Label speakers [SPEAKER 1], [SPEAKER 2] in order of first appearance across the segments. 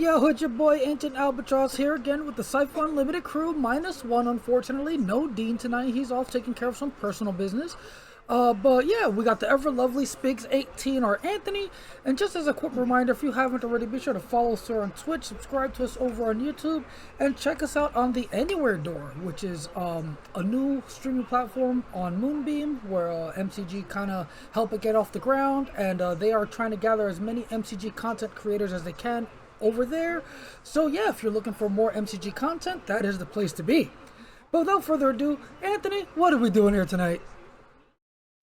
[SPEAKER 1] yo, it's your boy Ancient Albatross here again with the Cypher Unlimited crew, -1 unfortunately. No Dean tonight, he's off taking care of some personal business. But yeah, we got the ever lovely Spiggs 18 or Anthony. And just as a quick reminder, if you haven't already, be sure to follow us here on Twitch, subscribe to us over on YouTube, and check us out on the Anywhere Door, which is a new streaming platform on Moonbeam where MCG kind of help it get off the ground, and they are trying to gather as many MCG content creators as they can over there. So yeah, if you're looking for more MCG content, that is the place to be. But without further ado, Anthony, what are we doing here tonight?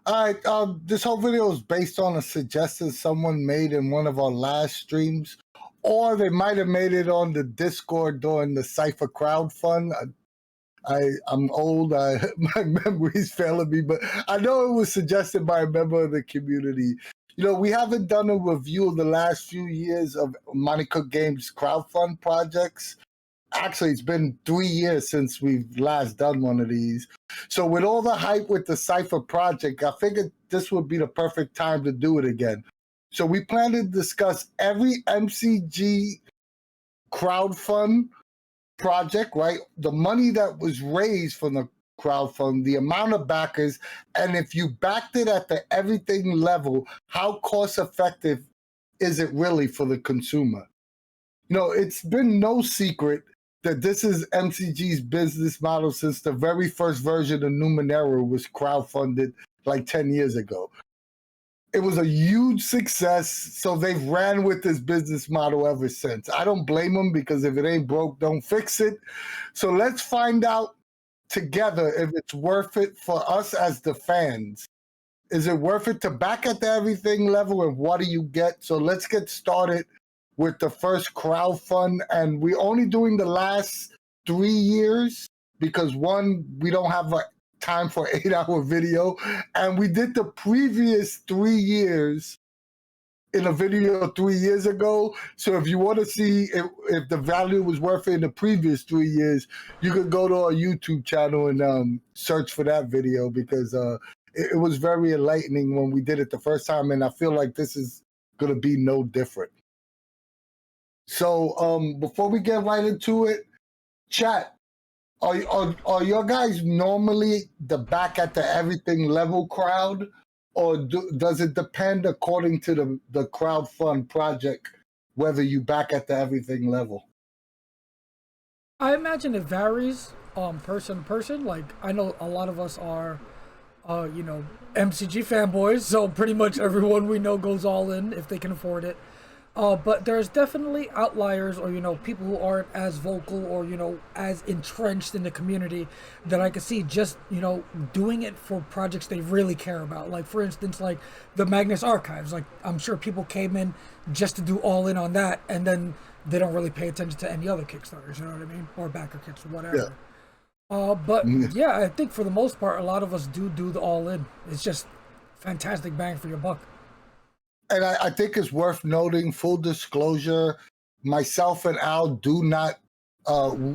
[SPEAKER 2] Alright, this whole video is based on a suggestion someone made in one of our last streams, or they might have made it on the Discord during the Cypher Crowdfund. I'm old, my memory's failing me, but I know it was suggested by a member of the community. You know, we haven't done a review of the last few years of Monte Cook Games crowdfund projects. Actually, it's been 3 years since we've last done one of these. So with all the hype with the Cypher project, I figured this would be the perfect time to do it again. So we plan to discuss every MCG crowdfund project, right? The money that was raised from the crowdfund, the amount of backers, and if you backed it at the everything level, how cost effective is it really for the consumer? You know, it's been no secret that this is MCG's business model since the very first version of Numenera was crowdfunded like 10 years ago. It was a huge success, so they've ran with this business model ever since. I don't blame them, because if it ain't broke, don't fix it. So let's find out together if it's worth it for us as the fans. Is it worth it to back at the everything level, and what do you get? So let's get started with the first crowdfund, and we're only doing the last 3 years because one, we don't have time for 8-hour video, and we did the previous 3 years in a video 3 years ago. So if you want to see if the value was worth it in the previous 3 years, you could go to our YouTube channel and search for that video, because it was very enlightening when we did it the first time, and I feel like this is going to be no different. So before we get right into it, chat, are your guys normally the back at the everything level crowd, or does it depend according to the crowdfund project whether you back at the everything level?
[SPEAKER 1] I imagine it varies person to person. Like, I know a lot of us are you know, MCG fanboys, so pretty much everyone we know goes all in if they can afford it. But there's definitely outliers, or, you know, people who aren't as vocal or, you know, as entrenched in the community that I could see just, you know, doing it for projects they really care about. Like, for instance, like the Magnus Archives. Like, I'm sure people came in just to do all in on that, and then they don't really pay attention to any other Kickstarters, you know what I mean? Or Backerkits, or whatever. Yeah. But yeah, I think for the most part, a lot of us do the all in. It's just fantastic bang for your buck.
[SPEAKER 2] And I think it's worth noting, full disclosure, myself and Al do not,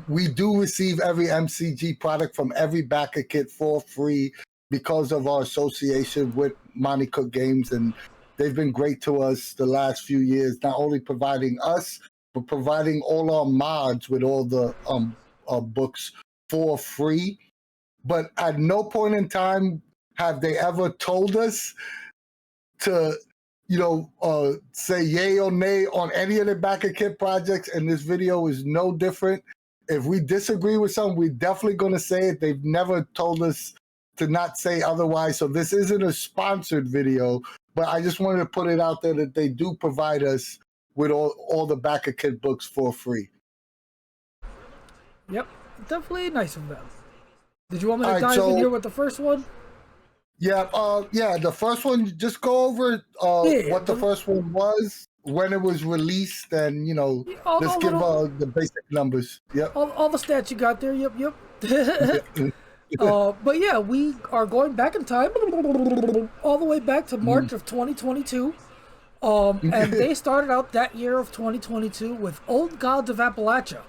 [SPEAKER 2] we do receive every MCG product from every Backerkit for free because of our association with Monte Cook Games, and they've been great to us the last few years, not only providing us, but providing all our mods with all the books for free. But at no point in time have they ever told us to, you know, say yay or nay on any of the Backerkit projects, and this video is no different. If we disagree with something, we're definitely going to say it. They've never told us to not say otherwise, so this isn't a sponsored video, but I just wanted to put it out there that they do provide us with all the Backerkit books for free.
[SPEAKER 1] Yep, definitely nice of them. Did you want me to dive in here with the first one?
[SPEAKER 2] Yeah, the first one, just go over what the first one was, when it was released, and, you know, let's give the basic numbers. Yep.
[SPEAKER 1] All the stats you got there, yep. But yeah, we are going back in time, all the way back to March of 2022. And they started out that year of 2022 with Old Gods of Appalachia,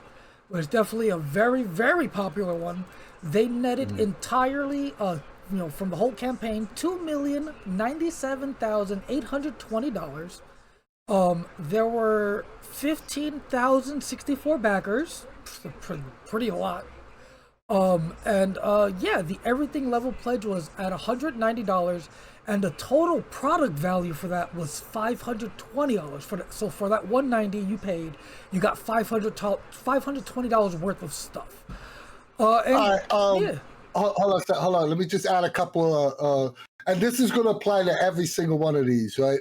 [SPEAKER 1] which is definitely a very, very popular one. They netted entirely, you know, from the whole campaign, $2,097,820. There were 15,064 backers, pretty a lot. And yeah, the everything level pledge was at $190, and the total product value for that was $520. So for that 190 you paid, you got $520 worth of stuff. And
[SPEAKER 2] All right,
[SPEAKER 1] yeah,
[SPEAKER 2] hold on. Let me just add a couple of, and this is going to apply to every single one of these, right?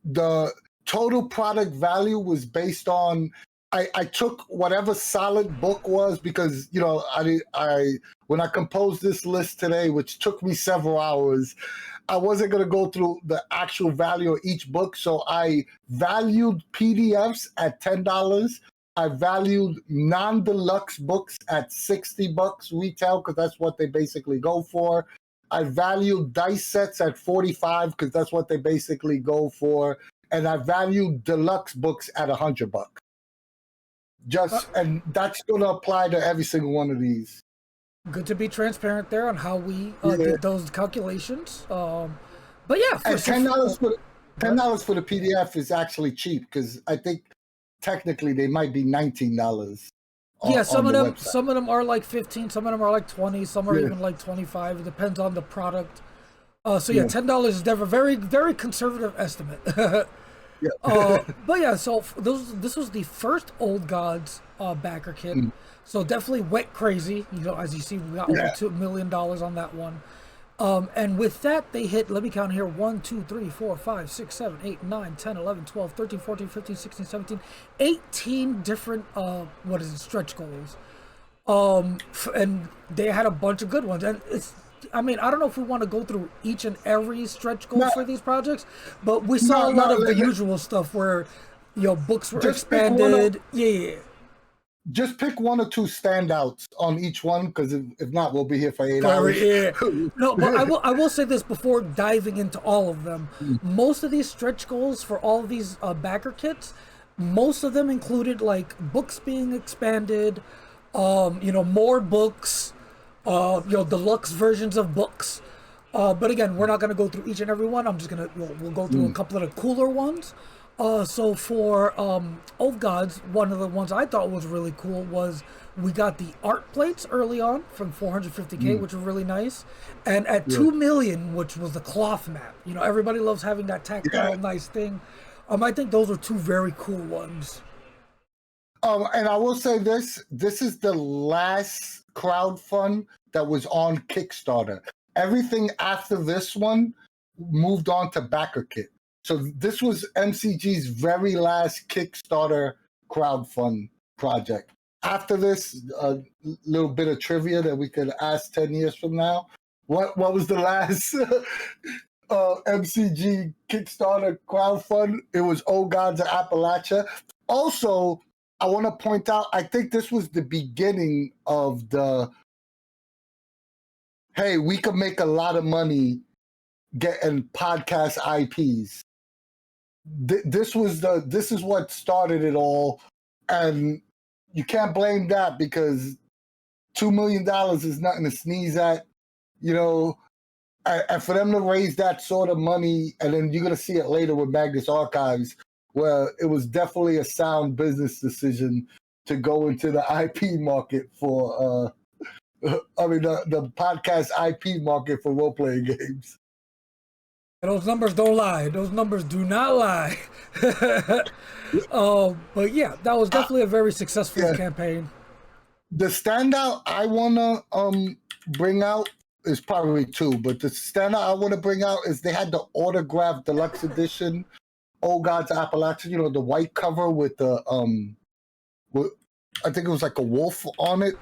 [SPEAKER 2] The total product value was based on, I took whatever solid book was, because I when I composed this list today, which took me several hours, I wasn't going to go through the actual value of each book, so I valued PDFs at $10. I valued non-deluxe books at $60 retail, because that's what they basically go for. I valued dice sets at $45 because that's what they basically go for, and I valued deluxe books at $100. And that's going to apply to every single one of these.
[SPEAKER 1] good to be transparent there on how we did those calculations. But yeah,
[SPEAKER 2] and $10 for the PDF is actually cheap, because I think technically they might be $19.
[SPEAKER 1] Yeah, some of them are like 15, some of them are like 20, some are even like 25. It depends on the product. So yeah, $10 is never very, very conservative estimate. But yeah, so this was the first Old Gods backer kit. So definitely went crazy. As you see, we got over $2 million on that one. And with that, they hit, let me count here, 1, 2, 3, 4, 5, 6, 7, 8, 9, 10, 11, 12, 13, 14, 15, 16, 17, 18 different, stretch goals. And they had a bunch of good ones. And I don't know if we want to go through each and every stretch goal for these projects, but we saw a lot of the usual stuff where, books were expanded.
[SPEAKER 2] Just pick one or two standouts on each one, because if not, we'll be here for 8 hours.
[SPEAKER 1] Yeah. No, but I will say this before diving into all of them. Most of these stretch goals for all of these backer kits, most of them included like books being expanded, more books, deluxe versions of books. But again, we're not going to go through each and every one. We'll go through a couple of the cooler ones. So for Old Gods, one of the ones I thought was really cool was we got the art plates early on from 450K, which were really nice. And at 2 million, which was the cloth map. Everybody loves having that tactile, nice thing. I think those are two very cool ones.
[SPEAKER 2] And I will say this is the last crowdfund that was on Kickstarter. Everything after this one moved on to Backerkit. So this was MCG's very last Kickstarter crowdfund project. After this, a little bit of trivia that we could ask 10 years from now. What was the last MCG Kickstarter crowdfund? It was Old Gods of Appalachia. Also, I want to point out, I think this was the beginning of the, hey, we could make a lot of money getting podcast IPs. This is what started it all, and you can't blame that, because $2 million is nothing to sneeze at, and for them to raise that sort of money, and then you're going to see it later with Magnus Archives, where it was definitely a sound business decision to go into the IP market for, the podcast IP market for role-playing games.
[SPEAKER 1] Those numbers don't lie. Those numbers do not lie. But yeah, that was definitely a very successful campaign.
[SPEAKER 2] The standout I want to bring out is probably two, but the standout I want to bring out is they had the autographed deluxe edition Old Gods of Appalachia, the white cover with the I think it was like a wolf on it.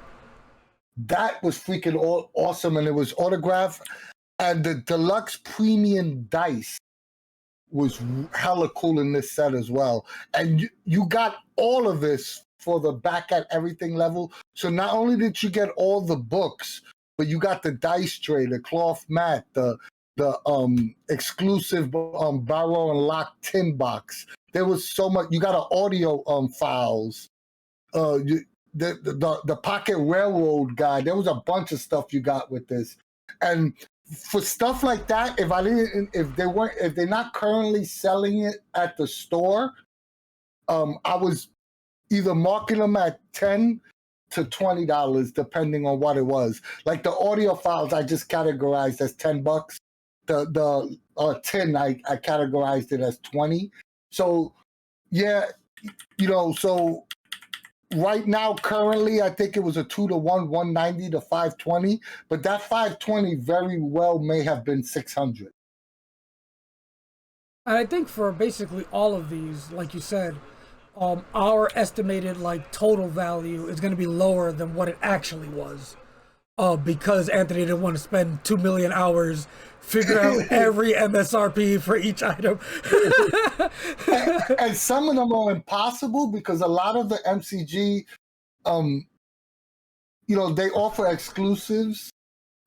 [SPEAKER 2] That was freaking awesome, and it was autographed. And the deluxe premium dice was hella cool in this set as well. And you got all of this for the back at everything level. So not only did you get all the books, but you got the dice tray, the cloth mat, the exclusive Barrow and Lock tin box. There was so much. You got audio files. The Pocket Railroad guide. There was a bunch of stuff you got with this. And for stuff like that, if they're not currently selling it at the store, I was either marking them at $10 to $20 depending on what it was. Like the audio files, I just categorized as $10. The tin, I categorized it as 20. So yeah, so right now, currently, I think it was a 2-to-1, 190 to 520, but that 520 very well may have been 600.
[SPEAKER 1] And I think for basically all of these, like you said, our estimated like total value is going to be lower than what it actually was, because Anthony didn't want to spend 2 million hours figuring out every MSRP for each item.
[SPEAKER 2] And some of them are impossible because a lot of the MCG, they offer exclusives,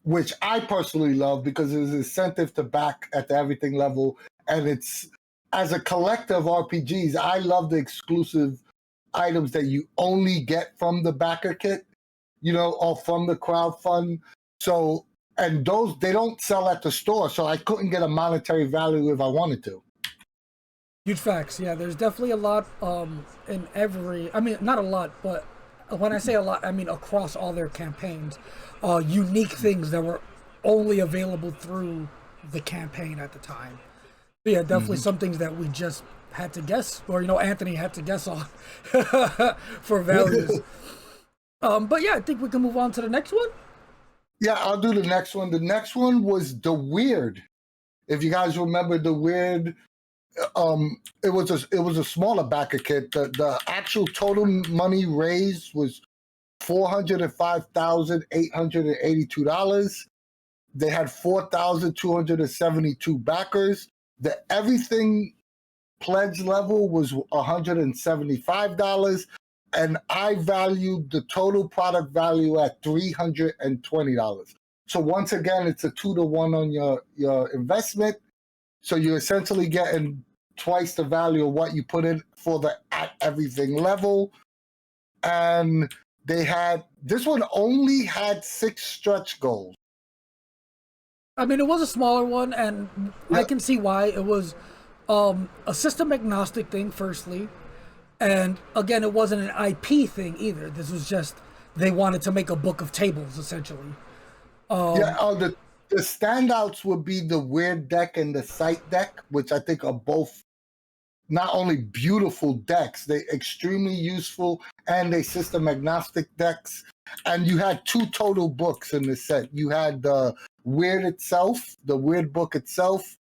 [SPEAKER 2] which I personally love because there's incentive to back at the everything level. And it's, as a collector of RPGs, I love the exclusive items that you only get from the backer kit, or from the crowdfund. So, and those, they don't sell at the store, so I couldn't get a monetary value if I wanted to.
[SPEAKER 1] Huge facts. Yeah, there's definitely a lot in every, I mean, not a lot, but when I say a lot, I mean across all their campaigns, unique things that were only available through the campaign at the time. But yeah, definitely some things that we just had to guess, or Anthony had to guess on for values. But yeah, I think we can move on to the next one.
[SPEAKER 2] Yeah, I'll do the next one. The next one was the Weird. If you guys remember the Weird, it was a smaller backer kit. The actual total money raised was $405,882. They had 4,272 backers. The everything pledge level was $175, and I valued the total product value at $320. So once again, it's a 2-to-1 on your investment. So you're essentially getting twice the value of what you put in for the at everything level. And this one only had 6 stretch goals.
[SPEAKER 1] I mean, it was a smaller one, and I can see why. It was a system agnostic thing, firstly. And again, it wasn't an IP thing either. This was just, they wanted to make a book of tables, essentially.
[SPEAKER 2] The standouts would be the Weird deck and the Sight deck, which I think are both not only beautiful decks, they're extremely useful, and they system agnostic decks. And you had 2 total books in the set. You had the Weird itself, the Weird book itself,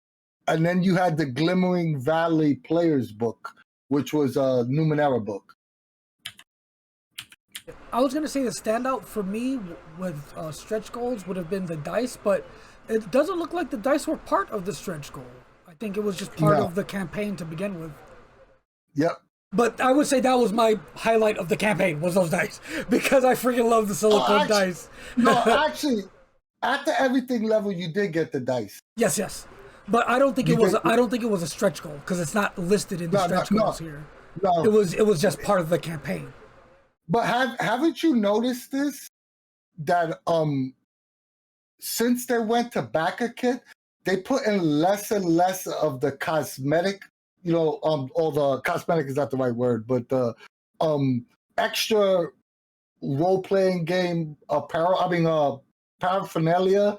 [SPEAKER 2] and then you had the Glimmering Valley Players book, which was a Numenera book.
[SPEAKER 1] I was going to say the standout for me with stretch goals would have been the dice, but it doesn't look like the dice were part of the stretch goal. I think it was just part of the campaign to begin with.
[SPEAKER 2] Yep.
[SPEAKER 1] But I would say that was my highlight of the campaign, was those dice, because I freaking love the silicone dice.
[SPEAKER 2] No, actually, at the everything level, you did get the dice.
[SPEAKER 1] Yes. But I don't think it was. I don't think it was a stretch goal because it's not listed in the stretch goals here. No, it was just part of the campaign.
[SPEAKER 2] But haven't you noticed this? That since they went to Backerkit, they put in less and less of the cosmetic, or the cosmetic is not the right word, but the extra role-playing game apparel, paraphernalia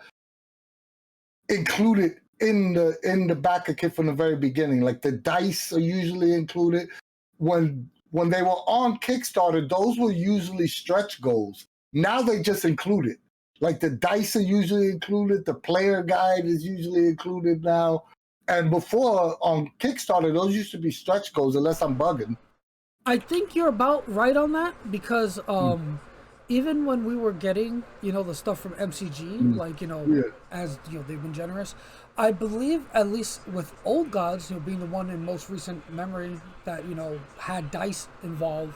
[SPEAKER 2] included in the Backerkit from the very beginning. Like the dice are usually included. When they were on Kickstarter, those were usually stretch goals. Now they just include it. Like the dice are usually included, the player guide is usually included now. And before on Kickstarter, those used to be stretch goals, unless I'm bugging.
[SPEAKER 1] I think you're about right on that because even when we were getting, the stuff from MCG, as they've been generous, I believe at least with Old Gods, being the one in most recent memory that had dice involved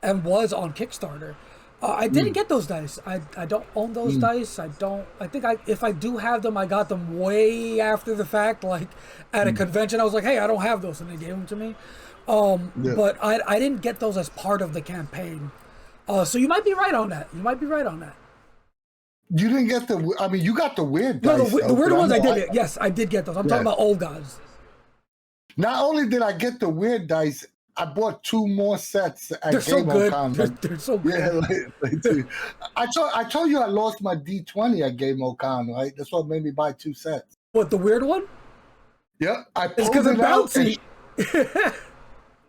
[SPEAKER 1] and was on Kickstarter. I didn't get those dice. I don't own those dice. I think if I do have them, I got them way after the fact, like at a convention. I was like, hey, I don't have those, and they gave them to me. But I didn't get those as part of the campaign. So you might be right on that.
[SPEAKER 2] You didn't get the. I mean, you got the weird
[SPEAKER 1] No,
[SPEAKER 2] dice
[SPEAKER 1] the
[SPEAKER 2] though.
[SPEAKER 1] weird
[SPEAKER 2] 'Cause I
[SPEAKER 1] ones I
[SPEAKER 2] know
[SPEAKER 1] did. Yes, I did get those. I'm
[SPEAKER 2] yeah.
[SPEAKER 1] talking about old guys.
[SPEAKER 2] Not only did I get the weird dice, I bought 2 more sets at
[SPEAKER 1] They're so good.
[SPEAKER 2] GameOCon.
[SPEAKER 1] They're so good.
[SPEAKER 2] Yeah, dude. I told you I lost my D20 at GameOCon, right? That's what made me buy 2 sets.
[SPEAKER 1] What, the weird one?
[SPEAKER 2] Yep, I
[SPEAKER 1] It's
[SPEAKER 2] pulled
[SPEAKER 1] because it's
[SPEAKER 2] it out.
[SPEAKER 1] bouncy.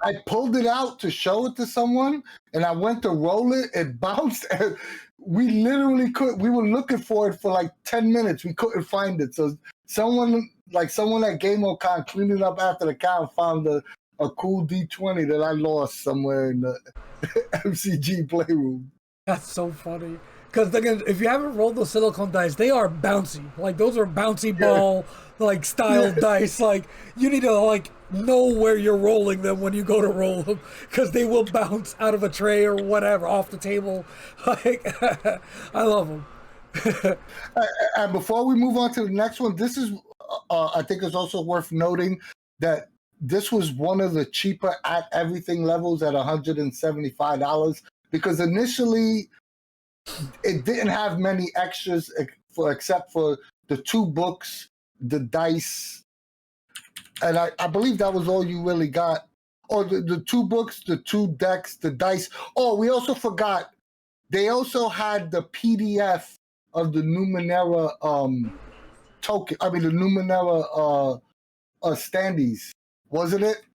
[SPEAKER 2] I pulled it out to show it to someone, and I went to roll it. It bounced, and we literally could. We were looking for it for like 10 minutes. We couldn't find it. So someone at GameOCon cleaning up after the count found a cool D20 that I lost somewhere in the MCG playroom.
[SPEAKER 1] That's so funny. Because again, if you haven't rolled those silicone dice, they are bouncy. Like those are bouncy ball like style dice. Like you need to like know where you're rolling them when you go to roll them, because they will bounce out of a tray or whatever off the table. Like I love them.
[SPEAKER 2] And before we move on to the next one, this is I think it's also worth noting that this was one of the cheaper at everything levels at $175, because initially it didn't have many extras except for the 2 books, the dice, and I believe that was all you really got. Or the 2 books, the 2 decks, the dice. Oh, we also forgot, they also had the PDF of the Numenera token. I mean the Numenera standees, wasn't it?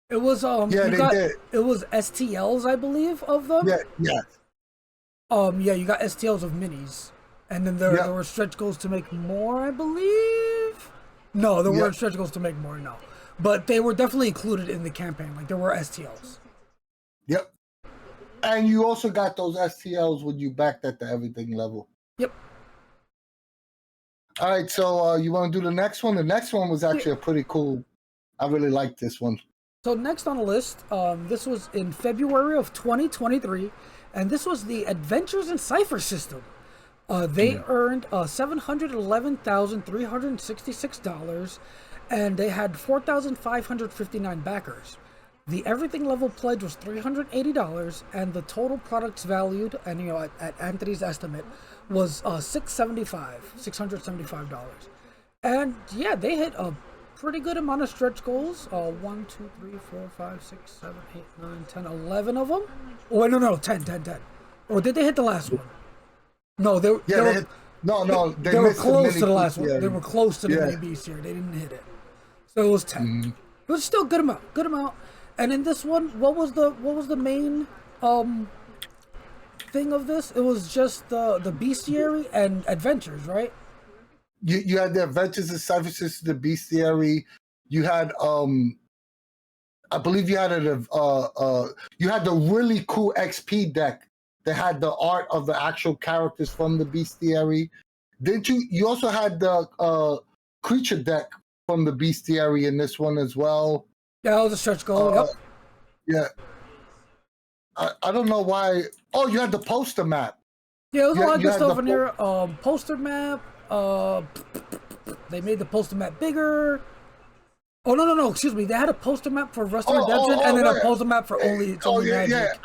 [SPEAKER 1] It was
[SPEAKER 2] Yeah, they did.
[SPEAKER 1] It was STLs, I believe, of them.
[SPEAKER 2] Yeah.
[SPEAKER 1] Yeah, you got STLs of minis, and then there were stretch goals to make more, I believe. No, there weren't stretch goals to make more. No, but they were definitely included in the campaign. Like there were STLs.
[SPEAKER 2] Yep. And you also got those STLs when you backed at the everything level.
[SPEAKER 1] Yep.
[SPEAKER 2] All right, so you want to do the next one? The next one was actually a pretty cool. I really liked this one.
[SPEAKER 1] So next on the list, this was in February of 2023, and this was the Adventures in Cypher system. They earned $711,366, and they had 4,559 backers. The everything level pledge was $380, and the total products valued, and at Anthony's estimate, was $675. And yeah, they hit a pretty good amount of stretch goals. 1, 2, 3, 4, 5, 6, 7, 8, 9, 10, 11 of them. Oh wait, no, 10. Or did they hit the last one? No, they were close to the last one. They were close to the mini beast here. They didn't hit it, so it was 10. Mm-hmm. It was still good amount. And in this one, what was the main thing of this? It was just the bestiary and adventures, right?
[SPEAKER 2] You had the Adventures in Cypher System, the bestiary. You had I believe you had you had the really cool XP deck that had the art of the actual characters from the bestiary. Didn't you? You also had the creature deck from the bestiary in this one as well.
[SPEAKER 1] Yeah, that was a stretch goal. Yep.
[SPEAKER 2] Yeah. I don't know why. Oh, you had the poster map.
[SPEAKER 1] Yeah, there's a lot of good stuff in here. Poster map. They made the poster map bigger. Oh no! Excuse me. They had a poster map for Rusty Redemption, and then a poster map for Only Magic.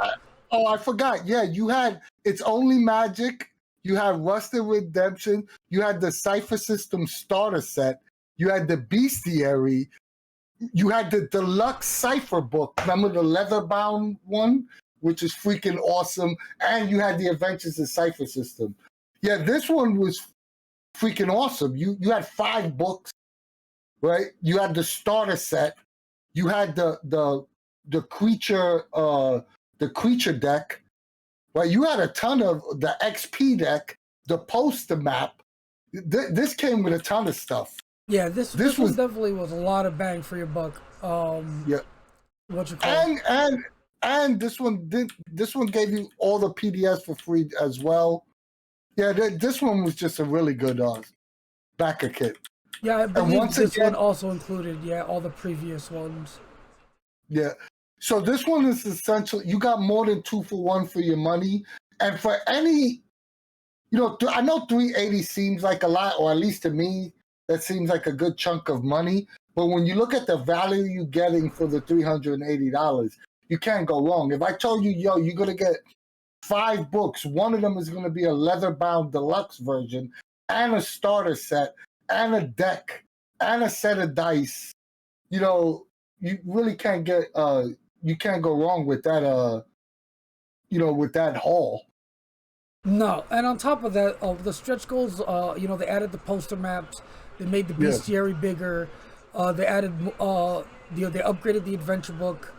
[SPEAKER 2] I forgot. Yeah, you had It's Only Magic. You had Rusty Redemption. You had the Cypher System starter set. You had the bestiary. You had the deluxe Cypher book. Remember the leather-bound one, which is freaking awesome. And you had the Adventures in Cypher System. Yeah, this one was freaking awesome. You had 5 books, right? You had the starter set. You had the creature deck, right? You had a ton of the XP deck, the poster map. This came with a ton of stuff.
[SPEAKER 1] Yeah, this was definitely was a lot of bang for your buck.
[SPEAKER 2] Yeah.
[SPEAKER 1] What you call
[SPEAKER 2] and this one gave you all the PDFs for free as well. Yeah, this one was just a really good Backerkit.
[SPEAKER 1] Yeah, I believe this one also included all the previous ones.
[SPEAKER 2] Yeah. So this one is essentially, you got more than 2 for 1 for your money. And for any, I know 380 seems like a lot, or at least to me, that seems like a good chunk of money. But when you look at the value you're getting for the $380, you can't go wrong. If I told you, you're going to get 5 books. One of them is going to be a leather-bound deluxe version, and a starter set, and a deck, and a set of dice. You know, you really can't get you can't go wrong with that. You know, with that haul.
[SPEAKER 1] No, and on top of that, the stretch goals, you know, they added the poster maps, they made the bestiary bigger, they added, they upgraded the adventure book.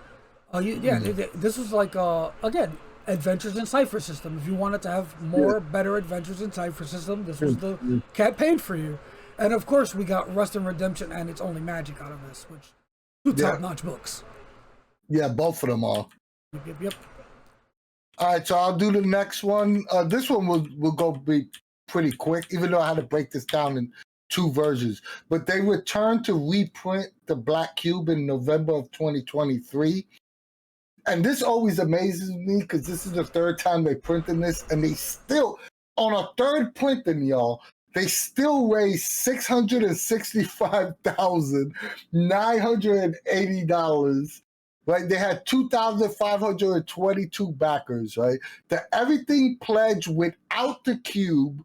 [SPEAKER 1] This was like, again, adventures in Cypher System. If you wanted to have more better adventures in Cypher System, this was the campaign for you. And of course, we got Rust and Redemption and It's Only Magic out of this, which two top-notch books.
[SPEAKER 2] Yeah, both of them are.
[SPEAKER 1] Yep.
[SPEAKER 2] All right, so I'll do the next one. This one will go be pretty quick, even though I had to break this down in 2 versions. But they returned to reprint the Black Cube in November of 2023. And this always amazes me because this is the 3rd time they printed this, and they still, on a 3rd printing, y'all, they still raised $665,980. Right, they had 2,522 backers. Right, the everything pledge without the cube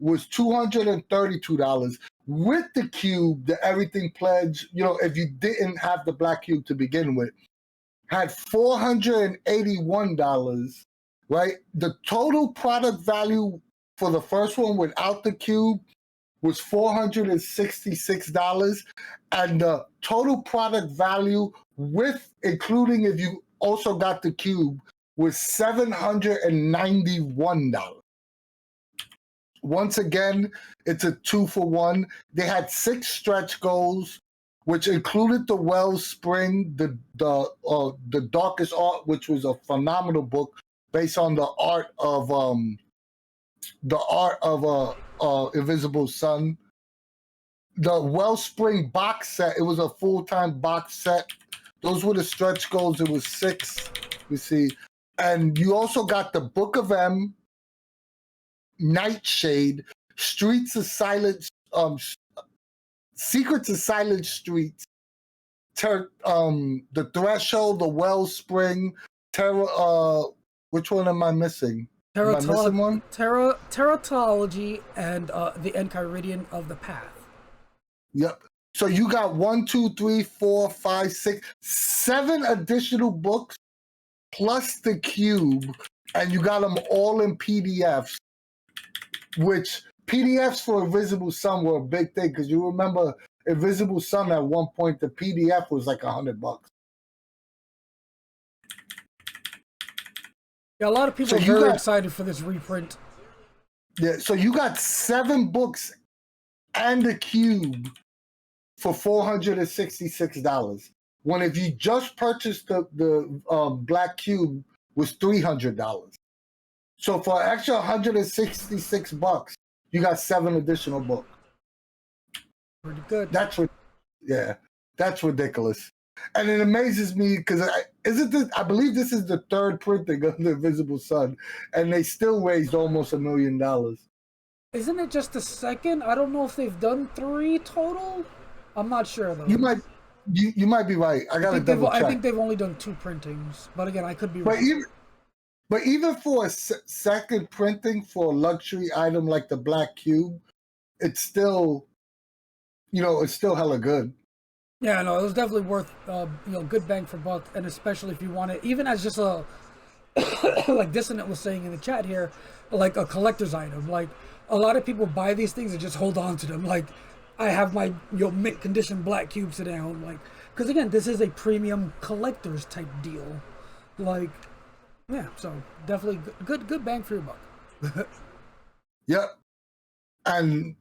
[SPEAKER 2] was $232. With the cube, the everything pledge, you know, if you didn't have the Black Cube to begin with, had $481. Right, the total product value for the first one without the cube was $466, and the total product value with including if you also got the cube was $791. Once again, it's a 2-for-1. They had 6 stretch goals, which included the Wellspring, the Darkest Art, which was a phenomenal book based on the art of Invisible Sun. The Wellspring box set, it was a full-time box set. Those were the stretch goals. It was 6. You see. And you also got the Book of M, Nightshade, Streets of Silence, Secrets of Silent Streets, the Threshold, the Wellspring, which one am I missing? Am I missing one?
[SPEAKER 1] Teratology and the Enchiridion of the Path.
[SPEAKER 2] Yep. So you got 1, 2, 3, 4, 5, 6, 7 additional books plus the cube, and you got them all in PDFs, which PDFs for Invisible Sun were a big thing because you remember Invisible Sun at one point, the PDF was like $100.
[SPEAKER 1] Yeah, a lot of people are very excited for this reprint.
[SPEAKER 2] Yeah, so you got 7 books and a cube for $466. When if you just purchased the Black Cube was $300. So for an extra $166, you got 7 additional books.
[SPEAKER 1] Pretty good.
[SPEAKER 2] That's ridiculous. And it amazes me because I believe this is the 3rd printing of the Invisible Sun, and they still raised almost $1 million.
[SPEAKER 1] Isn't it just the 2nd? I don't know if they've done 3 total. I'm not sure though.
[SPEAKER 2] You might be right. I gotta double check.
[SPEAKER 1] I think they've only done 2 printings, but again, I could be wrong.
[SPEAKER 2] But even for a 2nd printing for a luxury item like the Black Cube, it's still, it's still hella good.
[SPEAKER 1] Yeah, no, it was definitely worth, good bang for buck, and especially if you want it, even as just a, like Dissonant was saying in the chat here, like a collector's item. Like, a lot of people buy these things and just hold on to them. Like, I have my, mint condition Black Cube sit down, like, because again, this is a premium collector's type deal. Like, yeah, so definitely good bang for your buck.
[SPEAKER 2] Yep. And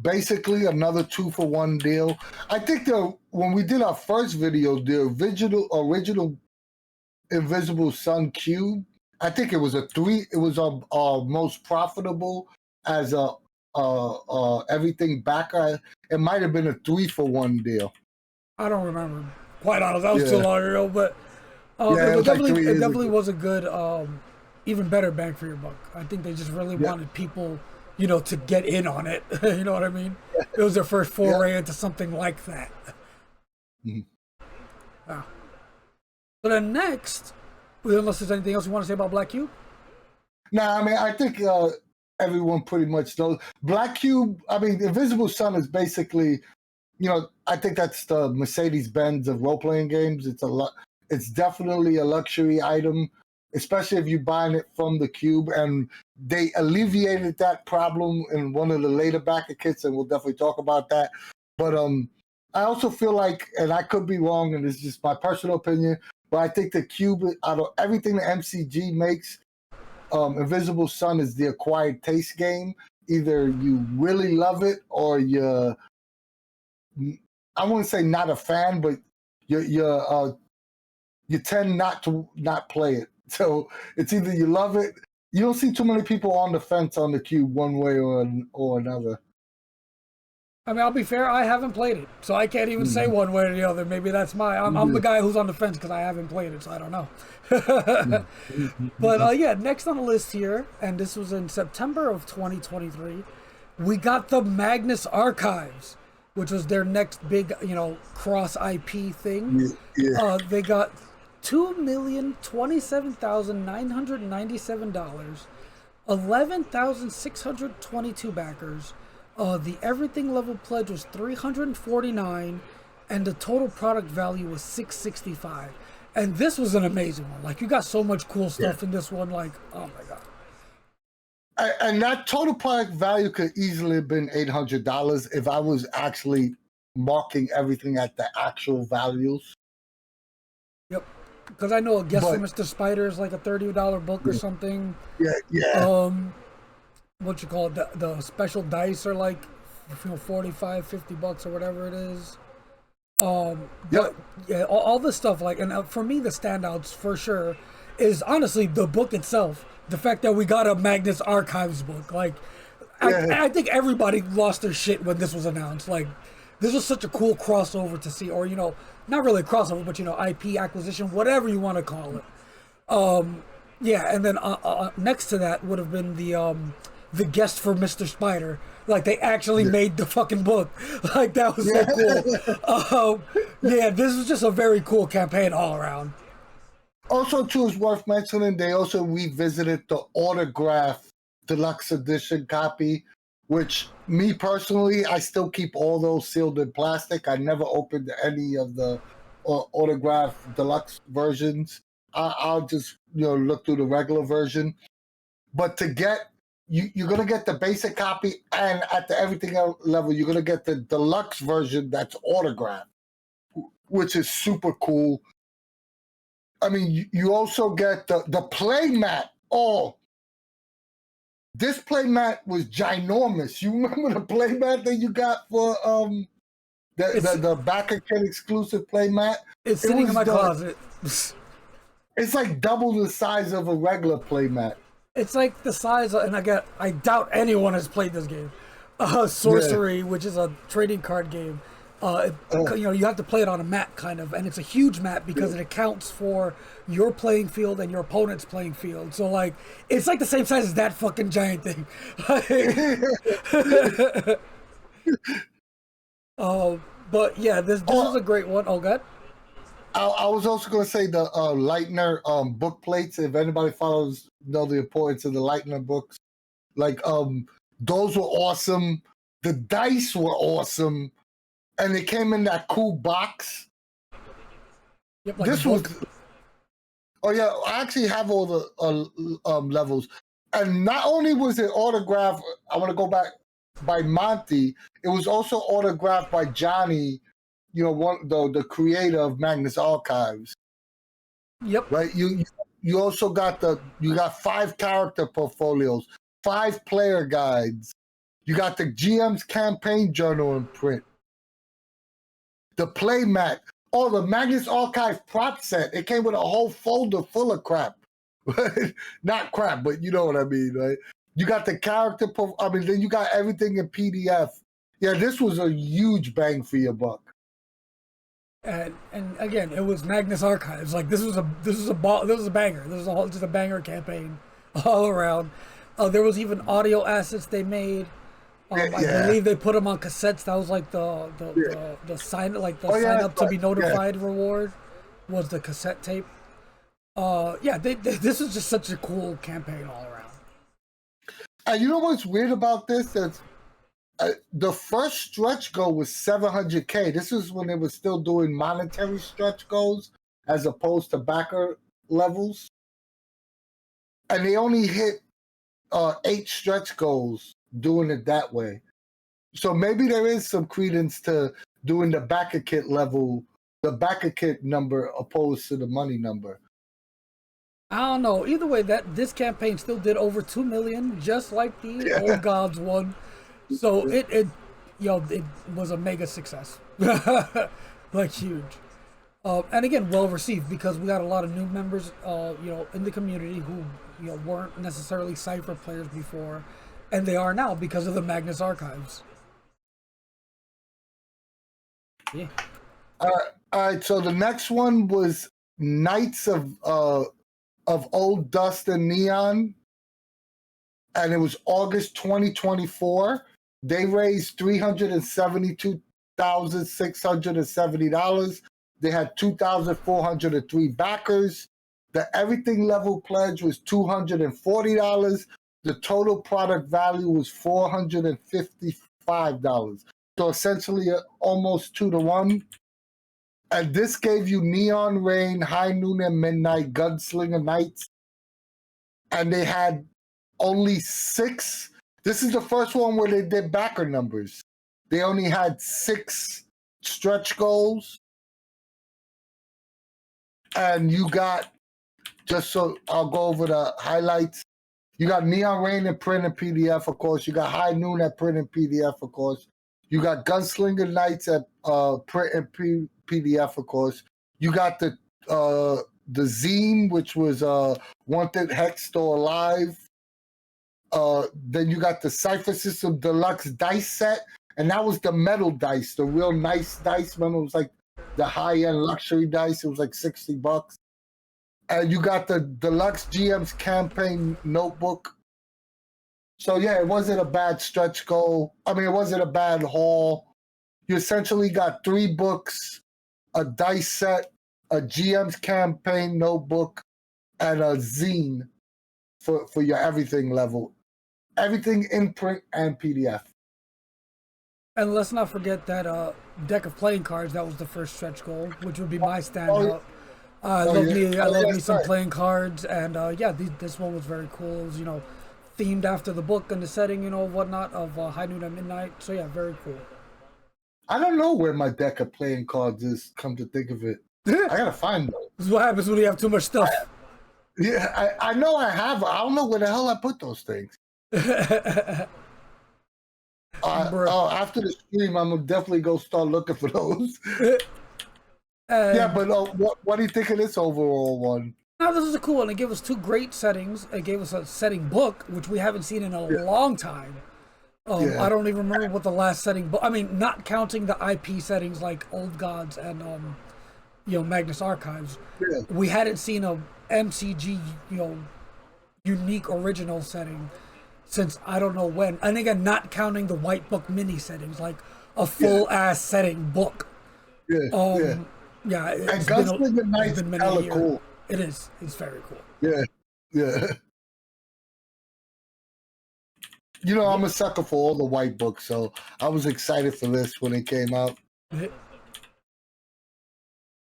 [SPEAKER 2] basically another 2-for-1 deal. I think when we did our first video, the original Invisible Sun Cube, I think it was our most profitable as a everything backer. It might have been a 3-for-1 deal.
[SPEAKER 1] I don't remember. Quite honest, that was too long ago, but it definitely was a good, even better bang for your buck. I think they just really wanted people, to get in on it. You know what I mean? It was their first foray into something like that.
[SPEAKER 2] Mm-hmm.
[SPEAKER 1] So then next, unless there's anything else you want to say about Black Cube?
[SPEAKER 2] Nah, I mean, I think everyone pretty much knows. Black Cube, I mean, Invisible Sun is basically, I think that's the Mercedes-Benz of role-playing games. It's definitely a luxury item, especially if you're buying it from the Cube. And they alleviated that problem in one of the later Backerkits, and we'll definitely talk about that. But I also feel like, and I could be wrong, and it's just my personal opinion, but I think the Cube, out of everything the MCG makes, Invisible Sun is the acquired taste game. Either you really love it or I wouldn't say not a fan, but you tend not to not play it. So it's either you love it. You don't see too many people on the fence on the Cube one way or another.
[SPEAKER 1] I mean, I'll be fair, I haven't played it, so I can't even say one way or the other. Maybe that's I'm the guy who's on the fence because I haven't played it, so I don't know. But yeah, next on the list here, and this was in September of 2023, we got the Magnus Archives, which was their next big, cross IP thing.
[SPEAKER 2] Yeah.
[SPEAKER 1] They got $2,027,997, 11,622 backers. The everything level pledge was 349, and the total product value was 665. And this was an amazing one. Like, you got so much cool stuff in this one. Like, oh my god.
[SPEAKER 2] And that total product value could easily have been $800 if I was actually marking everything at the actual values.
[SPEAKER 1] Yep. Because I know a Guess for Mr. Spider is like a $30 book or something.
[SPEAKER 2] Yeah.
[SPEAKER 1] What you call it? The special dice are like, $45-50 or whatever it is. But yeah, all this stuff, like, and for me, the standouts for sure is honestly the book itself. The fact that we got a Magnus Archives book, like, I think everybody lost their shit when this was announced. Like, this was such a cool crossover to see, or not really a crossover, but IP acquisition, whatever you want to call it. Yeah, and then next to that would have been the Guest for Mr. Spider. Like, they actually made the fucking book. Like, that was so cool. Yeah, this was just a very cool campaign all around.
[SPEAKER 2] Also, too, it's worth mentioning, they also revisited the autograph deluxe edition copy, which, me personally, I still keep all those sealed in plastic. I never opened any of the autograph deluxe versions. I'll just, look through the regular version. But to get, you're going to get the basic copy, and at the everything level, you're going to get the deluxe version that's autographed, which is super cool. I mean, you also get the play mat. Oh, this play mat was ginormous. You remember the play mat that you got for the Backerkit exclusive play mat?
[SPEAKER 1] It's sitting in my closet.
[SPEAKER 2] It's like double the size of a regular play mat.
[SPEAKER 1] It's like the size of, and I doubt anyone has played this game. Sorcery, which is a trading card game. You have to play it on a map, kind of, and it's a huge map because it accounts for your playing field and your opponent's playing field. So, like, it's like the same size as that fucking giant thing. But yeah, this is a great one. Oh, God.
[SPEAKER 2] I was also going to say the Lightner book plates. If anybody know the importance of the Lightner books, like those were awesome. The dice were awesome. And it came in that cool box.
[SPEAKER 1] Yep, like
[SPEAKER 2] oh yeah, I actually have all the levels. And not only was it autographed, I want to go back, by Monty, it was also autographed by Johnny, the creator of Magnus Archives.
[SPEAKER 1] Yep.
[SPEAKER 2] Right? You also got 5 character portfolios, 5 player guides. You got the GM's campaign journal in print. The play mat. Oh, the Magnus Archive prop set. It came with a whole folder full of crap. Not crap, but you know what I mean, right? You got the character, then you got everything in PDF. Yeah, this was a huge bang for your buck.
[SPEAKER 1] And again, it was Magnus Archives. Like, this was a banger. This was just a banger campaign all around. There was even audio assets they made. I believe they put them on cassettes. That was like the sign up to be notified reward was the cassette tape. This is just such a cool campaign all around.
[SPEAKER 2] And you know what's weird about this? That the first stretch goal was 700K. This was when they were still doing monetary stretch goals as opposed to backer levels. And they only hit 8 stretch goals doing it that way. So maybe there is some credence to doing the Backerkit level, the Backerkit number opposed to the money number.
[SPEAKER 1] I don't know. Either way, this campaign still did over 2 million, just like the Old Gods one. So it was a mega success, like huge. And again, well received because we got a lot of new members, in the community who weren't necessarily Cypher players before, and they are now because of the Magnus archives. Yeah.
[SPEAKER 2] All right. So the next one was Knights of Old Dust and Neon, and it was August 2024. They raised $372,670. They had 2,403 backers. The everything level pledge was $240. The total product value was $455. So essentially almost 2-to-1. And this gave you Neon Rain, High Noon and Midnight, Gunslinger Knights. And they had only 6. This is the first one where they did backer numbers. They only had 6 stretch goals. And you got, just so I'll go over the highlights. You got Neon Rain in print and PDF, of course. You got High Noon at print and PDF, of course. You got Gunslinger Knights at print and PDF, of course. You got the zine, which was Wanted Hex Still Alive. Then you got the Cypher System Deluxe dice set, and that was the metal dice, the real nice dice. Remember, it was like the high-end luxury dice. It was like $60. And you got the Deluxe GM's Campaign Notebook. So yeah, it wasn't a bad stretch goal. I mean, it wasn't a bad haul. You essentially got 3 books, a dice set, a GM's Campaign Notebook, and a zine for your everything level. Everything in print and PDF.
[SPEAKER 1] And let's not forget that deck of playing cards. That was the first stretch goal, which would be my standout. I love me some playing cards, and this one was very cool. It was themed after the book and the setting, whatnot of High Noon and Midnight. So yeah, very cool.
[SPEAKER 2] I don't know where my deck of playing cards is. Come to think of it, I gotta find them.
[SPEAKER 1] This is what happens when you have too much stuff.
[SPEAKER 2] I know I have. I don't know where the hell I put those things. After the stream, I'm gonna definitely go start looking for those. Yeah, but what do you think of this overall one?
[SPEAKER 1] Now, this is a cool one. It gave us 2 great settings. It gave us a setting book, which we haven't seen in a long time. I don't even remember what the last setting book. I mean, not counting the IP settings like Old Gods and Magnus Archives. Yeah. We hadn't seen a MCG unique original setting since I don't know when. And again, not counting the White Book mini settings, like a full ass setting book.
[SPEAKER 2] Yeah.
[SPEAKER 1] Yeah,
[SPEAKER 2] and Gunslinger Knights is hella cool.
[SPEAKER 1] It is. It's very cool.
[SPEAKER 2] Yeah. I'm a sucker for all the white books, so I was excited for this when it came out. All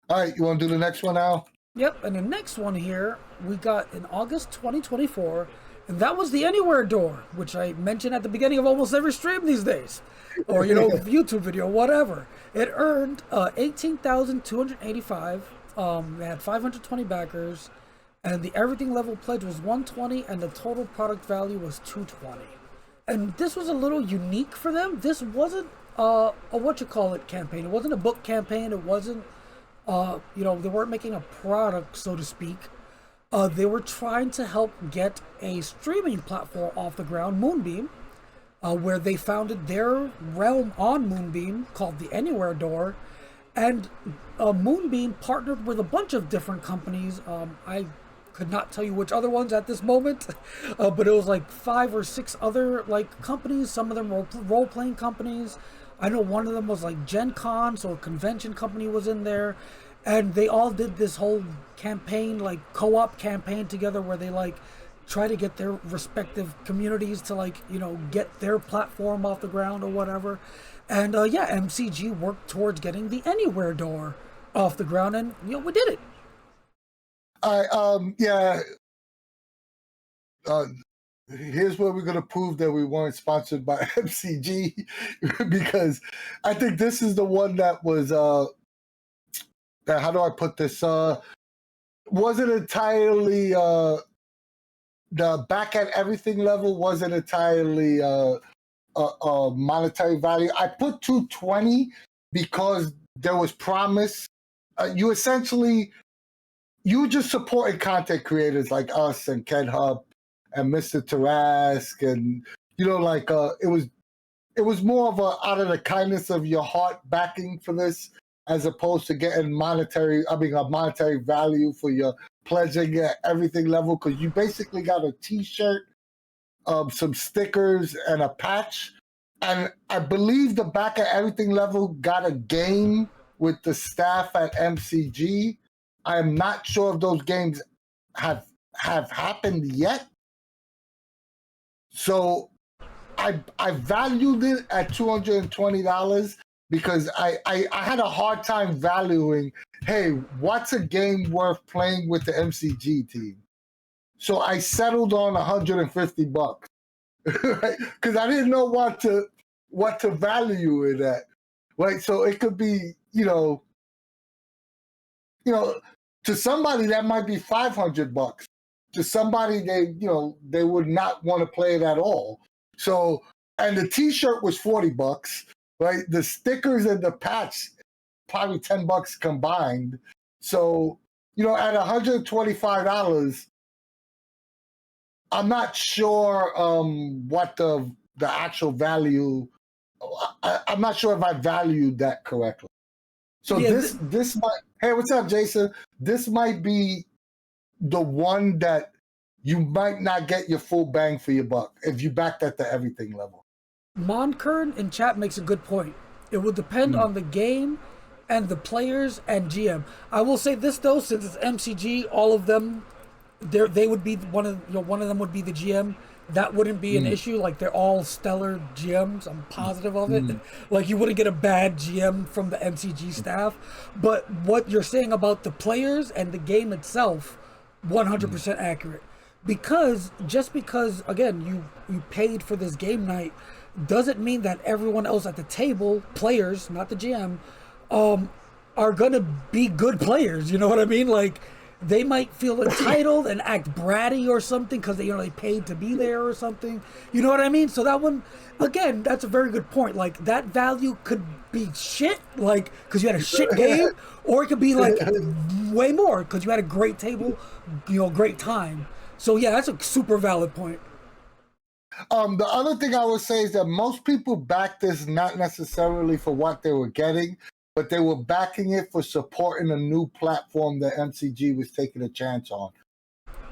[SPEAKER 2] right, you want to do the next one now?
[SPEAKER 1] Yep, and the next one here we got in August 2024, and that was the Anywhere door, which I mention at the beginning of almost every stream these days, or YouTube video, whatever. It earned 18,285. They had 520 backers, and the everything level pledge was 120, and the total product value was 220. And this was a little unique for them. This wasn't a campaign. It wasn't a book campaign. It wasn't they weren't making a product, so to speak. They were trying to help get a streaming platform off the ground, Moonbeam, where they founded their realm on Moonbeam called the Anywhere Door. And Moonbeam partnered with a bunch of different companies. I could not tell you which other ones at this moment, but it was like 5 or 6 other companies. Some of them role-playing companies. I know one of them was like Gen Con, so a convention company was in there. And they all did this whole campaign, co-op campaign together where they try to get their respective communities to like, get their platform off the ground or whatever. And yeah, MCG worked towards getting the Anywhere door off the ground, and we did it.
[SPEAKER 2] Yeah. Here's where we're gonna prove that we weren't sponsored by MCG, because I think this is the one that was how do I put this? Wasn't entirely the back at everything level wasn't entirely monetary value. I put 220 because there was promise. You just supported content creators like us and Ken Hub and Mr. Tarask, and it was more of a out of the kindness of your heart backing for this, as opposed to getting a monetary value for your pledging at everything level, because you basically got a T-shirt, some stickers, and a patch. And I believe the back at everything level got a game with the staff at MCG. I am not sure if those games have happened yet. So I valued it at $220 because I had a hard time valuing, hey, what's a game worth playing with the MCG team? So I settled on $150, right? Because I didn't know what to value it at, right? So it could be, to somebody that might be $500. To somebody they would not want to play it at all. So, and the T-shirt was $40, right? The stickers and the patch probably $10 combined. So, at $125, I'm not sure what the actual value. I'm not sure if I valued that correctly. So yeah, this might. Hey, what's up, Jason? This might be the one that you might not get your full bang for your buck if you backed at the everything level.
[SPEAKER 1] Monkern in chat makes a good point. It will depend on the game and the players and GM. I will say this though, since it's MCG, all of them, they would be one of them would be the GM. That wouldn't be an issue. Like, they're all stellar GMs. I'm positive of it. Like, you wouldn't get a bad GM from the MCG staff. But what you're saying about the players and the game itself, 100% accurate. Because again, you paid for this game night, doesn't mean that everyone else at the table, players, not the GM, are gonna be good players. You know what I mean? Like, they might feel entitled and act bratty or something because they paid to be there or something. You know what I mean? So that one, again, that's a very good point. Like, that value could be shit, like, because you had a shit game, or it could be like way more because you had a great table, great time. So yeah, that's a super valid point.
[SPEAKER 2] The other thing I would say is that most people back this not necessarily for what they were getting, but they were backing it for supporting a new platform that MCG was taking a chance on.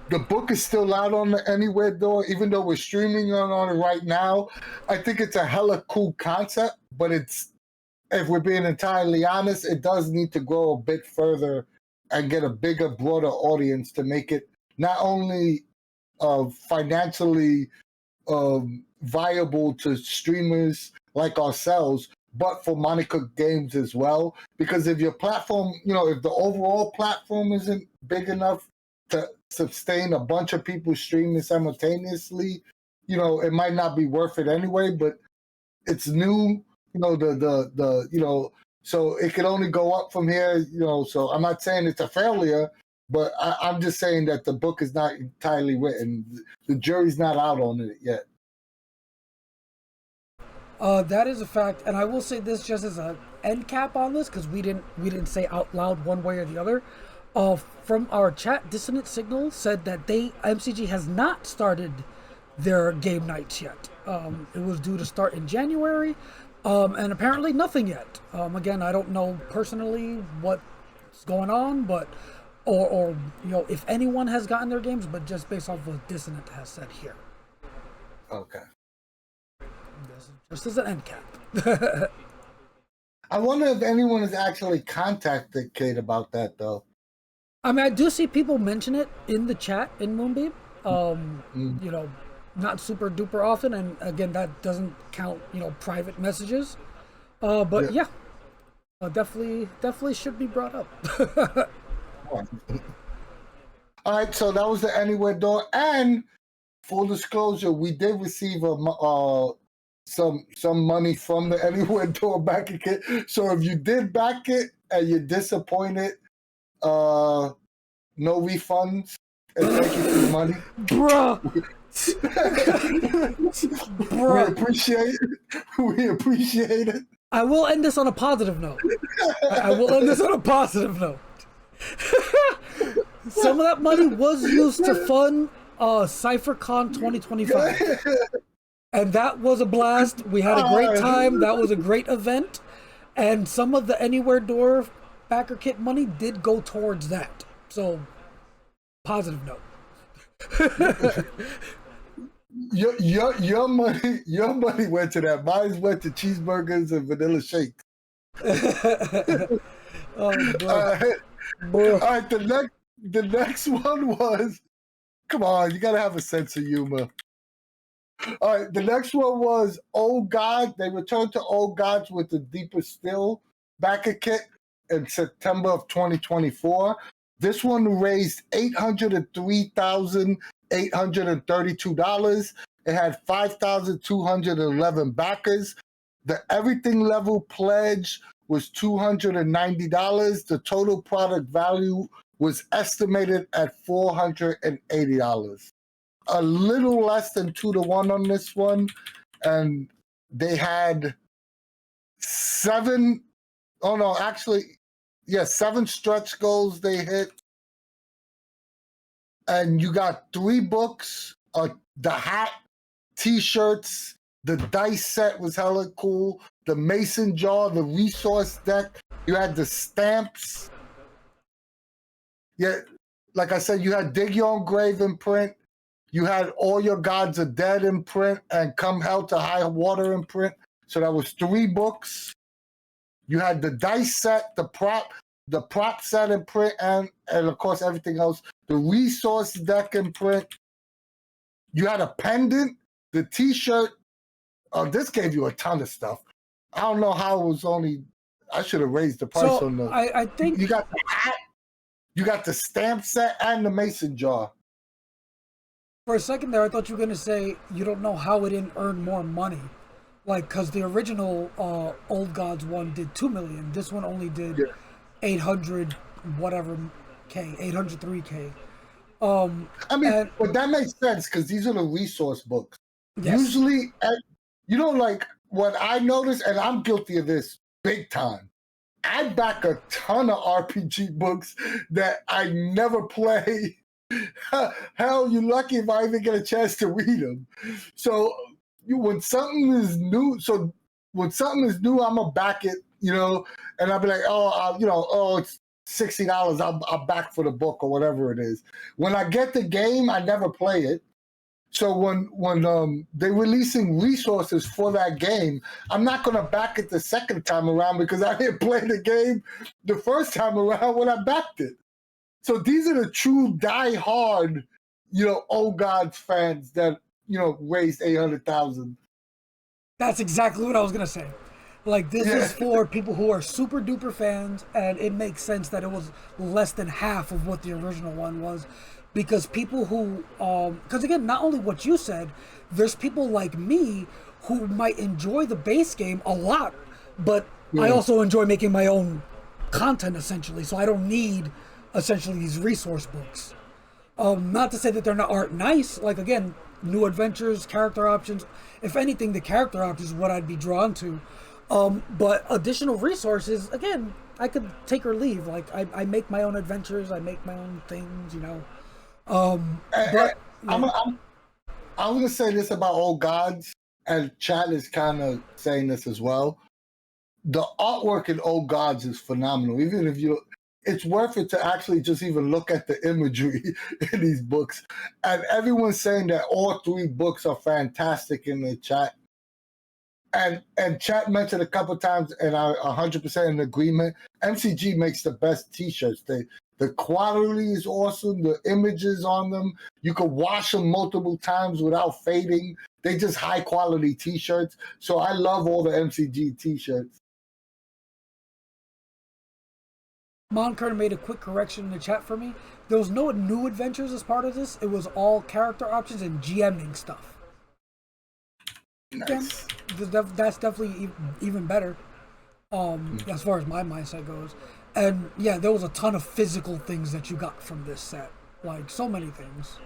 [SPEAKER 2] The book is still out on the Anywhere door, even though we're streaming on it right now. I think it's a hella cool concept, but if we're being entirely honest, it does need to grow a bit further and get a bigger, broader audience to make it not only financially viable to streamers like ourselves, but for Monte Cook Games as well. Because if your platform, if the overall platform isn't big enough to sustain a bunch of people streaming simultaneously, it might not be worth it anyway. But it's new, so it can only go up from here, So I'm not saying it's a failure, but I'm just saying that the book is not entirely written. The jury's not out on it yet.
[SPEAKER 1] That is a fact, and I will say this just as an end cap on this, because we didn't say out loud one way or the other. From our chat, Dissonant Signal said that MCG has not started their game nights yet. It was due to start in January, and apparently nothing yet. Again, I don't know personally what's going on, but or if anyone has gotten their games, but just based off what Dissonant has said here.
[SPEAKER 2] Okay.
[SPEAKER 1] Just as an end cap.
[SPEAKER 2] I wonder if anyone has actually contacted Kate about that, though.
[SPEAKER 1] I mean, I do see people mention it in the chat in Moonbeam.
[SPEAKER 2] Mm.
[SPEAKER 1] You know, not super duper often, and again, that doesn't count, private messages. But
[SPEAKER 2] Yeah.
[SPEAKER 1] yeah, definitely should be brought up.
[SPEAKER 2] All right, so that was the Anywhere Door, and full disclosure, we did receive some money from the Anywhere Door Backerkit. So if you did back it and you're disappointed, no refunds, and thank you for the money.
[SPEAKER 1] Bruh.
[SPEAKER 2] We
[SPEAKER 1] Bruh.
[SPEAKER 2] appreciate it. We appreciate it.
[SPEAKER 1] I will end this on a positive note. I will end this on a positive note. Some of that money was used to fund CypherCon 2025. And that was a blast. We had a great time. That was a great event. And some of the Anywhere Door Backerkit money did go towards that. So, positive note.
[SPEAKER 2] Your money went to that. Mine went to cheeseburgers and vanilla shakes.
[SPEAKER 1] Oh, bro.
[SPEAKER 2] All right, the next one was, come on, you gotta have a sense of humor. All right, the next one was Old God. They returned to Old Gods with the Deeper Still Backerkit in September of 2024. This one raised $803,832. It had 5,211 backers. The everything level pledge was $290. The total product value was estimated at $480. A little less than 2-1 on this one. And they had seven stretch goals they hit. And you got 3 books, the hat, t-shirts, the dice set was hella cool, the mason jar, the resource deck, you had the stamps. Yeah, like I said, you had Dig Your Own Grave in print, you had All Your Gods Are Dead in print, and Come Hell to High Water in print. So that was 3 books. You had the dice set, the prop set in print, and of course everything else. The resource deck in print. You had a pendant, the t-shirt. This gave you a ton of stuff. I don't know how it was only. I should have raised the price on the.
[SPEAKER 1] I think
[SPEAKER 2] you got the hat, you got the stamp set, and the mason jar.
[SPEAKER 1] for a second there, I thought you were gonna say you don't know how it didn't earn more money, like because the original Old Gods one did 2 million. This one only did 800 whatever K, 803K.
[SPEAKER 2] I mean, but that makes sense because these are the resource books.
[SPEAKER 1] Yes.
[SPEAKER 2] Usually, like what I noticed, and I'm guilty of this big time. I back a ton of RPG books that I never play. Hell, you're lucky if I even get a chance to read them. So when something is new, I'm gonna back it, and I'll be like, it's $60. I'll back for the book or whatever it is. When I get the game, I never play it. So when they're releasing resources for that game, I'm not gonna back it the second time around because I didn't play the game the first time around when I backed it. So these are the true die-hard, Old Gods fans that raised 800,000.
[SPEAKER 1] That's exactly what I was gonna say. Like this is for people who are super duper fans, and it makes sense that it was less than half of what the original one was, because people who, because again, not only what you said, there's people like me who might enjoy the base game a lot, but I also enjoy making my own content essentially, so I don't need essentially these resource books. Not to say that they're not aren't nice. Like again, new adventures, character options. If anything, the character options is what I'd be drawn to. But additional resources, again, I could take or leave. Like I make my own adventures, I make my own things, But
[SPEAKER 2] I'm gonna say this about Old Gods, and Chad is kind of saying this as well. The artwork in Old Gods is phenomenal. Even if it's worth it to actually just even look at the imagery in these books. And everyone's saying that all 3 books are fantastic in the chat. And chat mentioned a couple times, and I 100% in agreement. MCG makes the best T-shirts. The quality is awesome. The images on them, you can wash them multiple times without fading. They just high quality t-shirts. So I love all the MCG t-shirts.
[SPEAKER 1] Moncur made a quick correction in the chat for me. There was no new adventures as part of this. It was all character options and GMing stuff.
[SPEAKER 2] Nice.
[SPEAKER 1] That's definitely even better. As far as my mindset goes. And yeah, there was a ton of physical things that you got from this set. Like, so many things.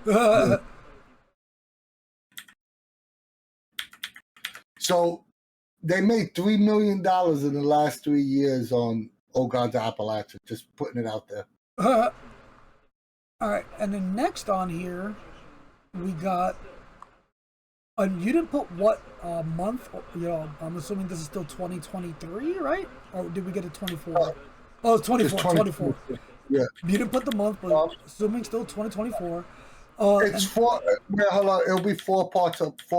[SPEAKER 2] So they made $3 million in the last 3 years on Oh God, the Appalachia. Just putting it out there.
[SPEAKER 1] Alright, and then next on here, we got... you didn't put what month? You know, I'm assuming this is still 2023, right? Or did we get a 24? Oh, it's 24.
[SPEAKER 2] Yeah.
[SPEAKER 1] You didn't put the month, but assuming still 2024.
[SPEAKER 2] It's 4. Yeah, hold on. It'll be 4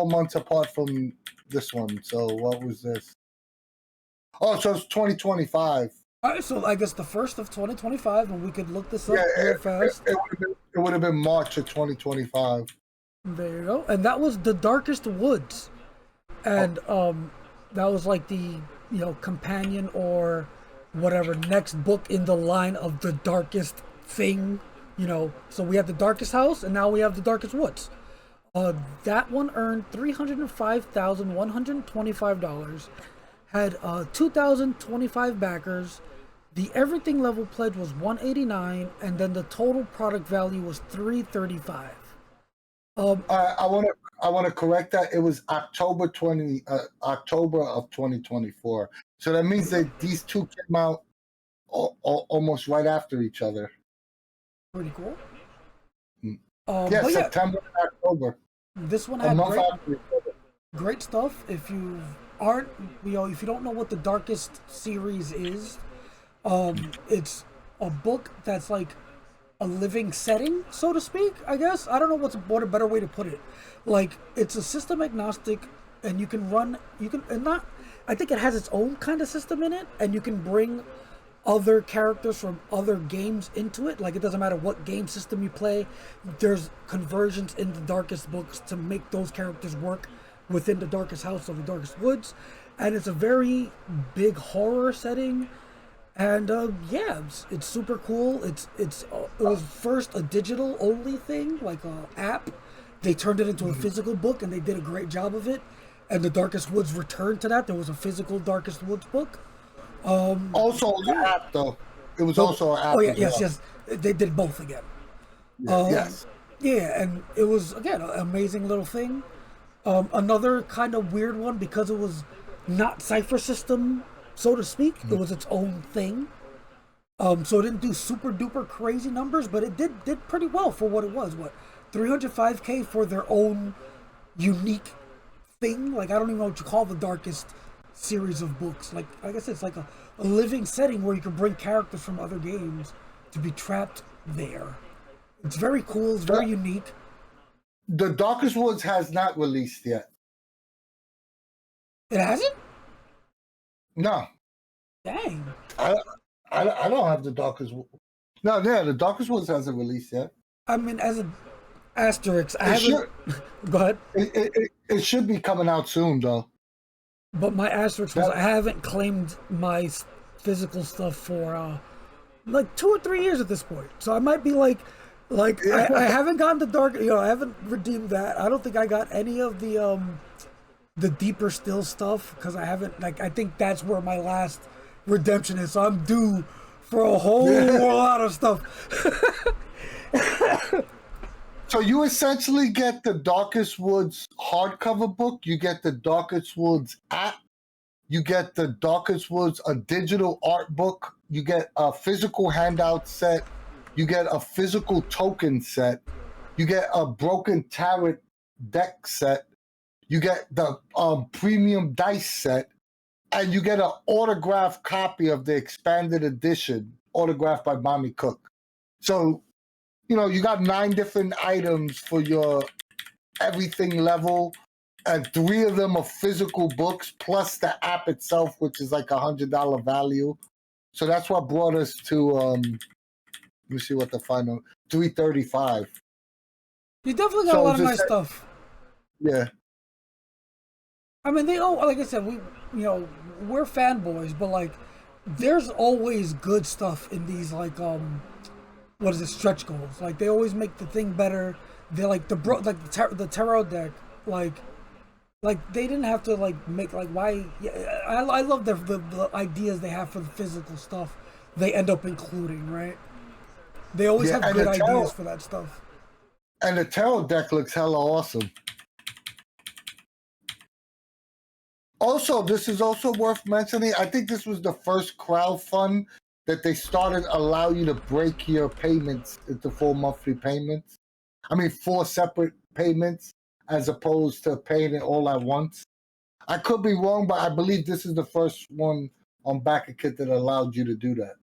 [SPEAKER 2] months apart from this one. So what was this? Oh, so it's 2025.
[SPEAKER 1] All right, so I guess the first of 2025, and we could look this up real fast.
[SPEAKER 2] It would have been March of 2025.
[SPEAKER 1] There you go. And that was The Darkest Woods. And that was like the, companion or whatever next book in the line of the darkest thing, So we have The Darkest House, and now we have The Darkest Woods. That one earned $305,125, had 2,025 backers. The everything level pledge was 189, and then the total product value was 335.
[SPEAKER 2] I want to correct that. It was October of 2024. So that means that these two came out almost right after each other.
[SPEAKER 1] Pretty cool.
[SPEAKER 2] September and October.
[SPEAKER 1] This one had great stuff. If you aren't, if you don't know what the Darkest series is, it's a book that's like a living setting, so to speak, I guess. I don't know what a better way to put it. Like, it's a system agnostic, and I think it has its own kind of system in it, and you can bring other characters from other games into it. Like, it doesn't matter what game system you play, there's conversions in the Darkest books to make those characters work within the Darkest House or the Darkest Woods. And it's a very big horror setting. And it's super cool. It was first a digital only thing, like a app. They turned it into a physical book, and they did a great job of it. And the Darkest Woods returned to that. There was a physical Darkest Woods book.
[SPEAKER 2] Also an app, though. It was also an app.
[SPEAKER 1] Oh yeah, yes. They did both again.
[SPEAKER 2] Yes.
[SPEAKER 1] Yeah, and it was again an amazing little thing. Another kind of weird one because it was not Cypher system, so to speak. It was its own thing. So it didn't do super duper crazy numbers, but it did pretty well for what it was. 305K for their own unique thing. Like, I don't even know what you call the Darkest series of books. Like I guess it's like a living setting where you can bring characters from other games to be trapped there. It's very cool. It's very unique.
[SPEAKER 2] The Darkest Woods has not released yet.
[SPEAKER 1] It hasn't?
[SPEAKER 2] No.
[SPEAKER 1] Dang.
[SPEAKER 2] I don't have the Darkest Woods. No, the Darkest Woods hasn't released yet.
[SPEAKER 1] I mean, as an asterisk, I haven't... Go ahead.
[SPEAKER 2] It should be coming out soon, though.
[SPEAKER 1] But my asterisk was I haven't claimed my physical stuff for like 2 or 3 years at this point. So I might be like I haven't gotten the dark. I haven't redeemed that. I don't think I got any of the deeper still stuff because I haven't. I think that's where my last redemption is. So I'm due for a whole lot of stuff.
[SPEAKER 2] So you essentially get the Darkest Woods hardcover book, you get the Darkest Woods app, you get the Darkest Woods a digital art book, you get a physical handout set, you get a physical token set, you get a broken tarot deck set, you get the premium dice set, and you get an autographed copy of the expanded edition, autographed by Monte Cook. So you got 9 different items for your everything level, and 3 of them are physical books, plus the app itself, which is like $100 value. So that's what brought us to Let me see what the final 335.
[SPEAKER 1] You definitely got a
[SPEAKER 2] So
[SPEAKER 1] lot of
[SPEAKER 2] just
[SPEAKER 1] nice stuff.
[SPEAKER 2] yeah,
[SPEAKER 1] I mean, they all, like I said, we're fanboys, but like, there's always good stuff in these what is it, stretch goals. Like they always make the thing better. They like the tarot deck, like they didn't have to like make like why. Yeah, I love the ideas they have for the physical stuff. They end up including, right. They always
[SPEAKER 2] yeah,
[SPEAKER 1] have
[SPEAKER 2] and
[SPEAKER 1] good ideas for that stuff.
[SPEAKER 2] the tarot deck looks hella awesome. Also, this is also worth mentioning. I think this was the first crowdfund that they started allow you to break your payments into 4 monthly payments. I mean, 4 separate payments as opposed to paying it all at once. I could be wrong, but I believe this is the first one on Backerkit that allowed you to do that.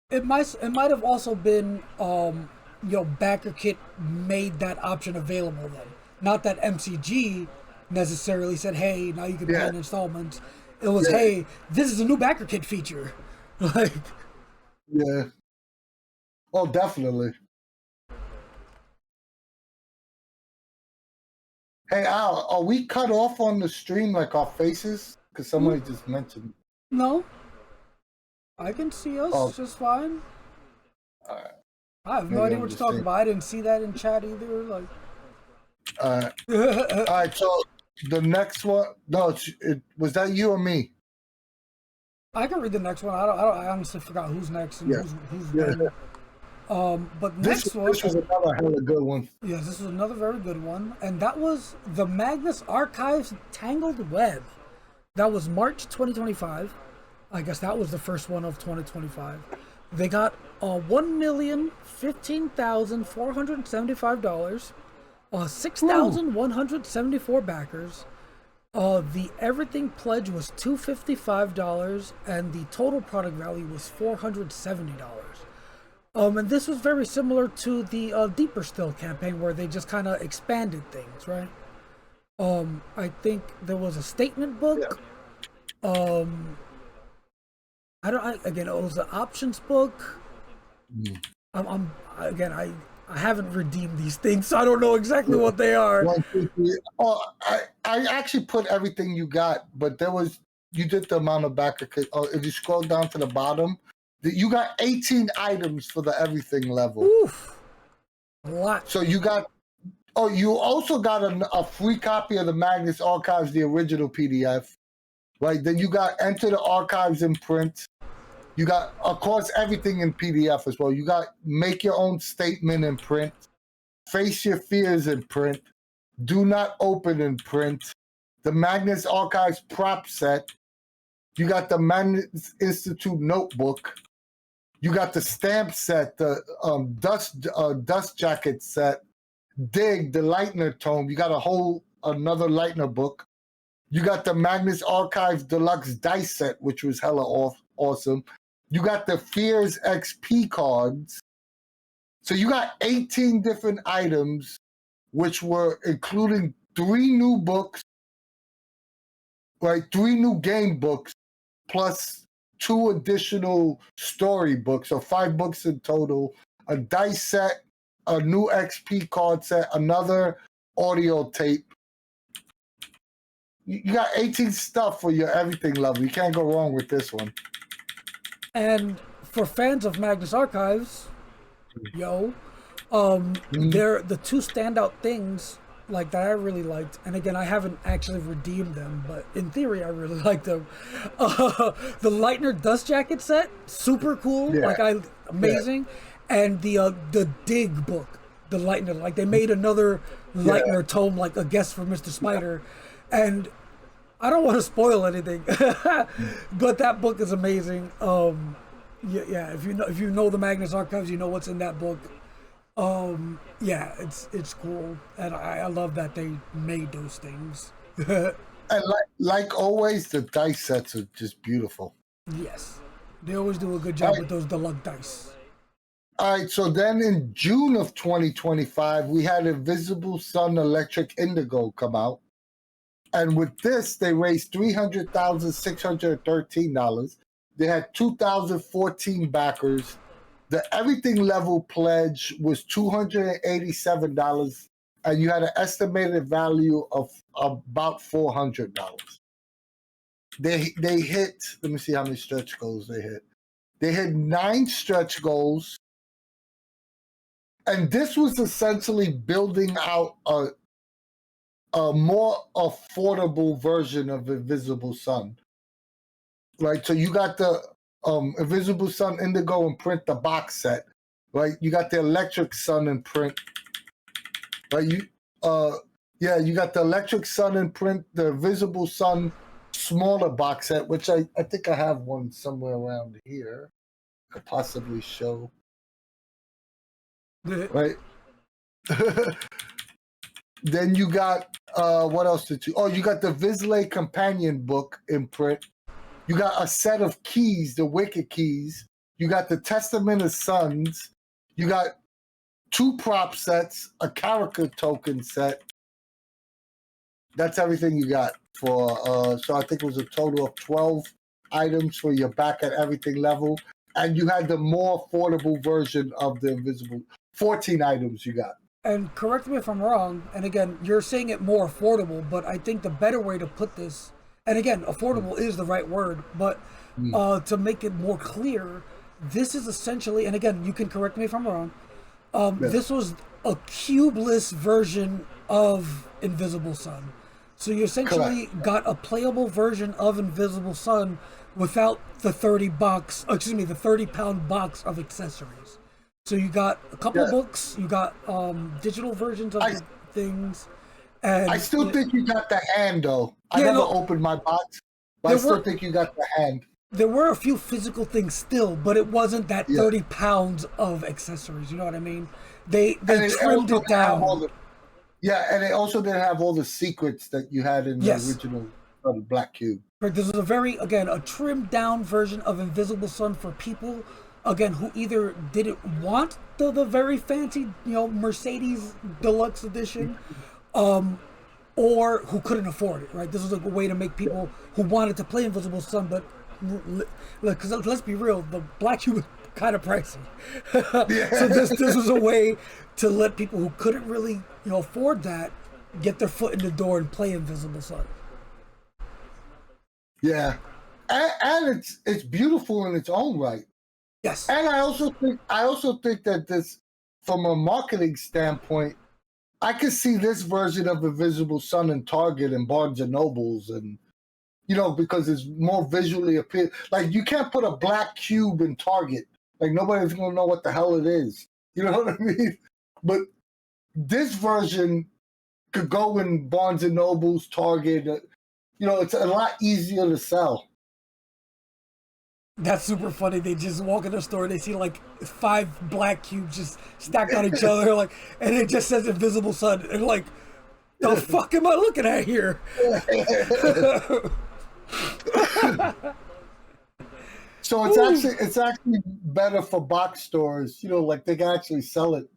[SPEAKER 1] It might have also been Backerkit made that option available then. Not that MCG necessarily said, "Hey, now you can pay in installments." It was, "Hey, this is a new Backerkit feature." Like,
[SPEAKER 2] yeah. Oh, definitely. Hey, Al, are we cut off on the stream like our faces? Because somebody just mentioned.
[SPEAKER 1] no, I can see us just fine. I have no idea what you're talking about. I didn't see that in chat either. Like,
[SPEAKER 2] all right. So the next one, no, was that you or me?
[SPEAKER 1] I can read the next one. I honestly forgot who's next and who's when. But next one.
[SPEAKER 2] This was another hella good one.
[SPEAKER 1] Yes, this was another very good one, and that was the Magnus Archives Tangled Web. That was March 2025. I guess that was the first one of 2025. They got $1,015,475, 6,174 backers. The everything pledge was $255, and the total product value was $470. And this was very similar to the Deeper Still campaign, where they just kind of expanded things, right? I think there was a statement book. Yeah. Again, it was an options book. I haven't redeemed these things, so I don't know exactly what they are.
[SPEAKER 2] 1, 2, 3. Oh, I actually put everything you got, but you did the amount of backer. If you scroll down to the bottom, you got 18 items for the everything level.
[SPEAKER 1] Oof. A lot.
[SPEAKER 2] So you got. Oh, you also got a free copy of the Magnus Archives, the original PDF. Right. Then you got Enter the Archives in print. You got, of course, everything in PDF as well. You got Make Your Own Statement in print, Face Your Fears in print, Do Not Open in print, the Magnus Archives prop set. You got the Magnus Institute notebook. You got the stamp set, the dust jacket set, Dig, the Leitner tome. You got another Leitner book. You got the Magnus Archives Deluxe dice set, which was hella awesome. You got the Fears XP cards. So you got 18 different items, which were including 3 new books, right? 3 new game books, plus 2 additional story books. So 5 books in total, a dice set, a new XP card set, another audio tape. You got 18 stuff for your everything level. You can't go wrong with this one.
[SPEAKER 1] And for fans of Magnus Archives, they're the 2 standout things like that I really liked. And again, I haven't actually redeemed them, but in theory, I really liked them. The Leitner dust jacket set, super cool, amazing. Yeah. And the Dig book, the Leitner, like they made another Leitner tome, like a guest for Mr. Spider, and I don't want to spoil anything, but that book is amazing. If you know the Magnus Archives, you know what's in that book. It's cool, and I love that they made those things.
[SPEAKER 2] And like always, the dice sets are just beautiful.
[SPEAKER 1] Yes, they always do a good job with those deluxe dice.
[SPEAKER 2] All right, so then in June of 2025, we had Invisible Sun Electric Indigo come out. And with this, they raised $300,613. They had 2,014 backers. The everything level pledge was $287, and you had an estimated value of about $400. They hit. Let me see how many stretch goals they hit. They hit 9 stretch goals, and this was essentially building out a more affordable version of Invisible Sun. Right, so you got the Invisible Sun Indigo and print, the box set. Right, you got the Electric Sun and print. Right, you got the Electric Sun and print, the Invisible Sun smaller box set, which I think I have one somewhere around here. Could possibly show. Right. Then you got what else did you? Oh, you got the Visley companion book in print. You got a set of keys, the Wicked keys. You got the Testament of Suns. You got 2 prop sets, a character token set. That's everything you got for. So I think it was a total of 12 items for your back at everything level, and you had the more affordable version of the Invisible. 14 items you got.
[SPEAKER 1] And correct me if I'm wrong, and again, you're saying it more affordable, but I think the better way to put this, and again, affordable is the right word, but to make it more clear, this is essentially, and again, you can correct me if I'm wrong, this was a cubeless version of Invisible Sun. So you essentially got a playable version of Invisible Sun without the 30-pound box of accessories. So you got a couple books, you got digital versions of the things. And
[SPEAKER 2] I still think you got the hand, though. I never opened my box, but I still think you got the hand.
[SPEAKER 1] There were a few physical things still, but it wasn't that 30 pounds of accessories. You know what I mean? They trimmed it down.
[SPEAKER 2] And it also didn't have all the secrets that you had in the original Black Cube.
[SPEAKER 1] Right, this is a trimmed down version of Invisible Sun for people, again, who either didn't want the very fancy, Mercedes Deluxe Edition, or who couldn't afford it, right? This was a way to make people who wanted to play Invisible Sun, but because let's be real, the Black Cube was kind of pricey. So this was a way to let people who couldn't really afford that get their foot in the door and play Invisible Sun.
[SPEAKER 2] Yeah, and it's beautiful in its own right.
[SPEAKER 1] Yes,
[SPEAKER 2] and I also think that this, from a marketing standpoint, I could see this version of Invisible Sun in Target and Barnes and Nobles, and because it's more visually appealing. Like, you can't put a black cube in Target. Like, nobody's gonna know what the hell it is. You know what I mean? But this version could go in Barnes and Nobles, Target. It's a lot easier to sell.
[SPEAKER 1] That's super funny. They just walk in the store and they see like 5 black cubes just stacked on each other, and it just says Invisible Sun, and the fuck am I looking at here?
[SPEAKER 2] So it's actually better for box stores. Like, they can actually sell it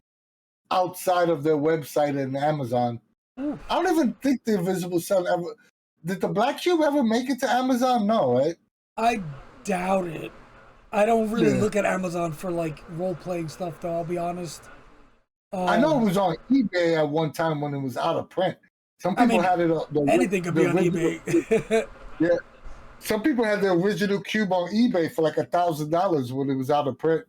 [SPEAKER 2] outside of their website and Amazon. I don't even think the Invisible Sun ever. Did the Black Cube ever make it to Amazon? No, right?
[SPEAKER 1] I doubt it. I don't really look at Amazon for role-playing stuff, though, I'll be honest.
[SPEAKER 2] I know it was on eBay at one time when it was out of print. Some people had it.
[SPEAKER 1] Anything could be on eBay.
[SPEAKER 2] Yeah. Some people had the original cube on eBay for like $1,000 when it was out of print.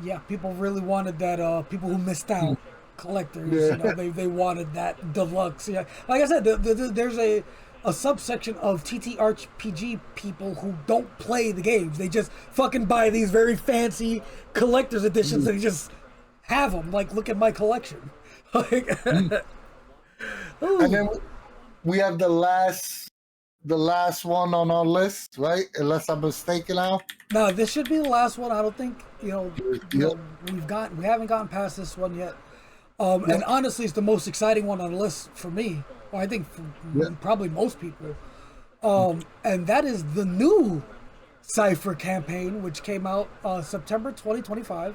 [SPEAKER 1] Yeah, people really wanted that. People who missed out, collectors, they wanted that deluxe. Yeah, like I said, there's a subsection of TTRPG people who don't play the games. They just fucking buy these very fancy collector's editions and they just have them. Like, look at my collection.
[SPEAKER 2] And then we have the last one on our list, right? Unless I'm mistaken now.
[SPEAKER 1] No, this should be the last one. I don't think we haven't gotten past this one yet. And honestly, it's the most exciting one on the list for me. Well, I think for probably most people. And that is the new Cypher campaign, which came out September 2025,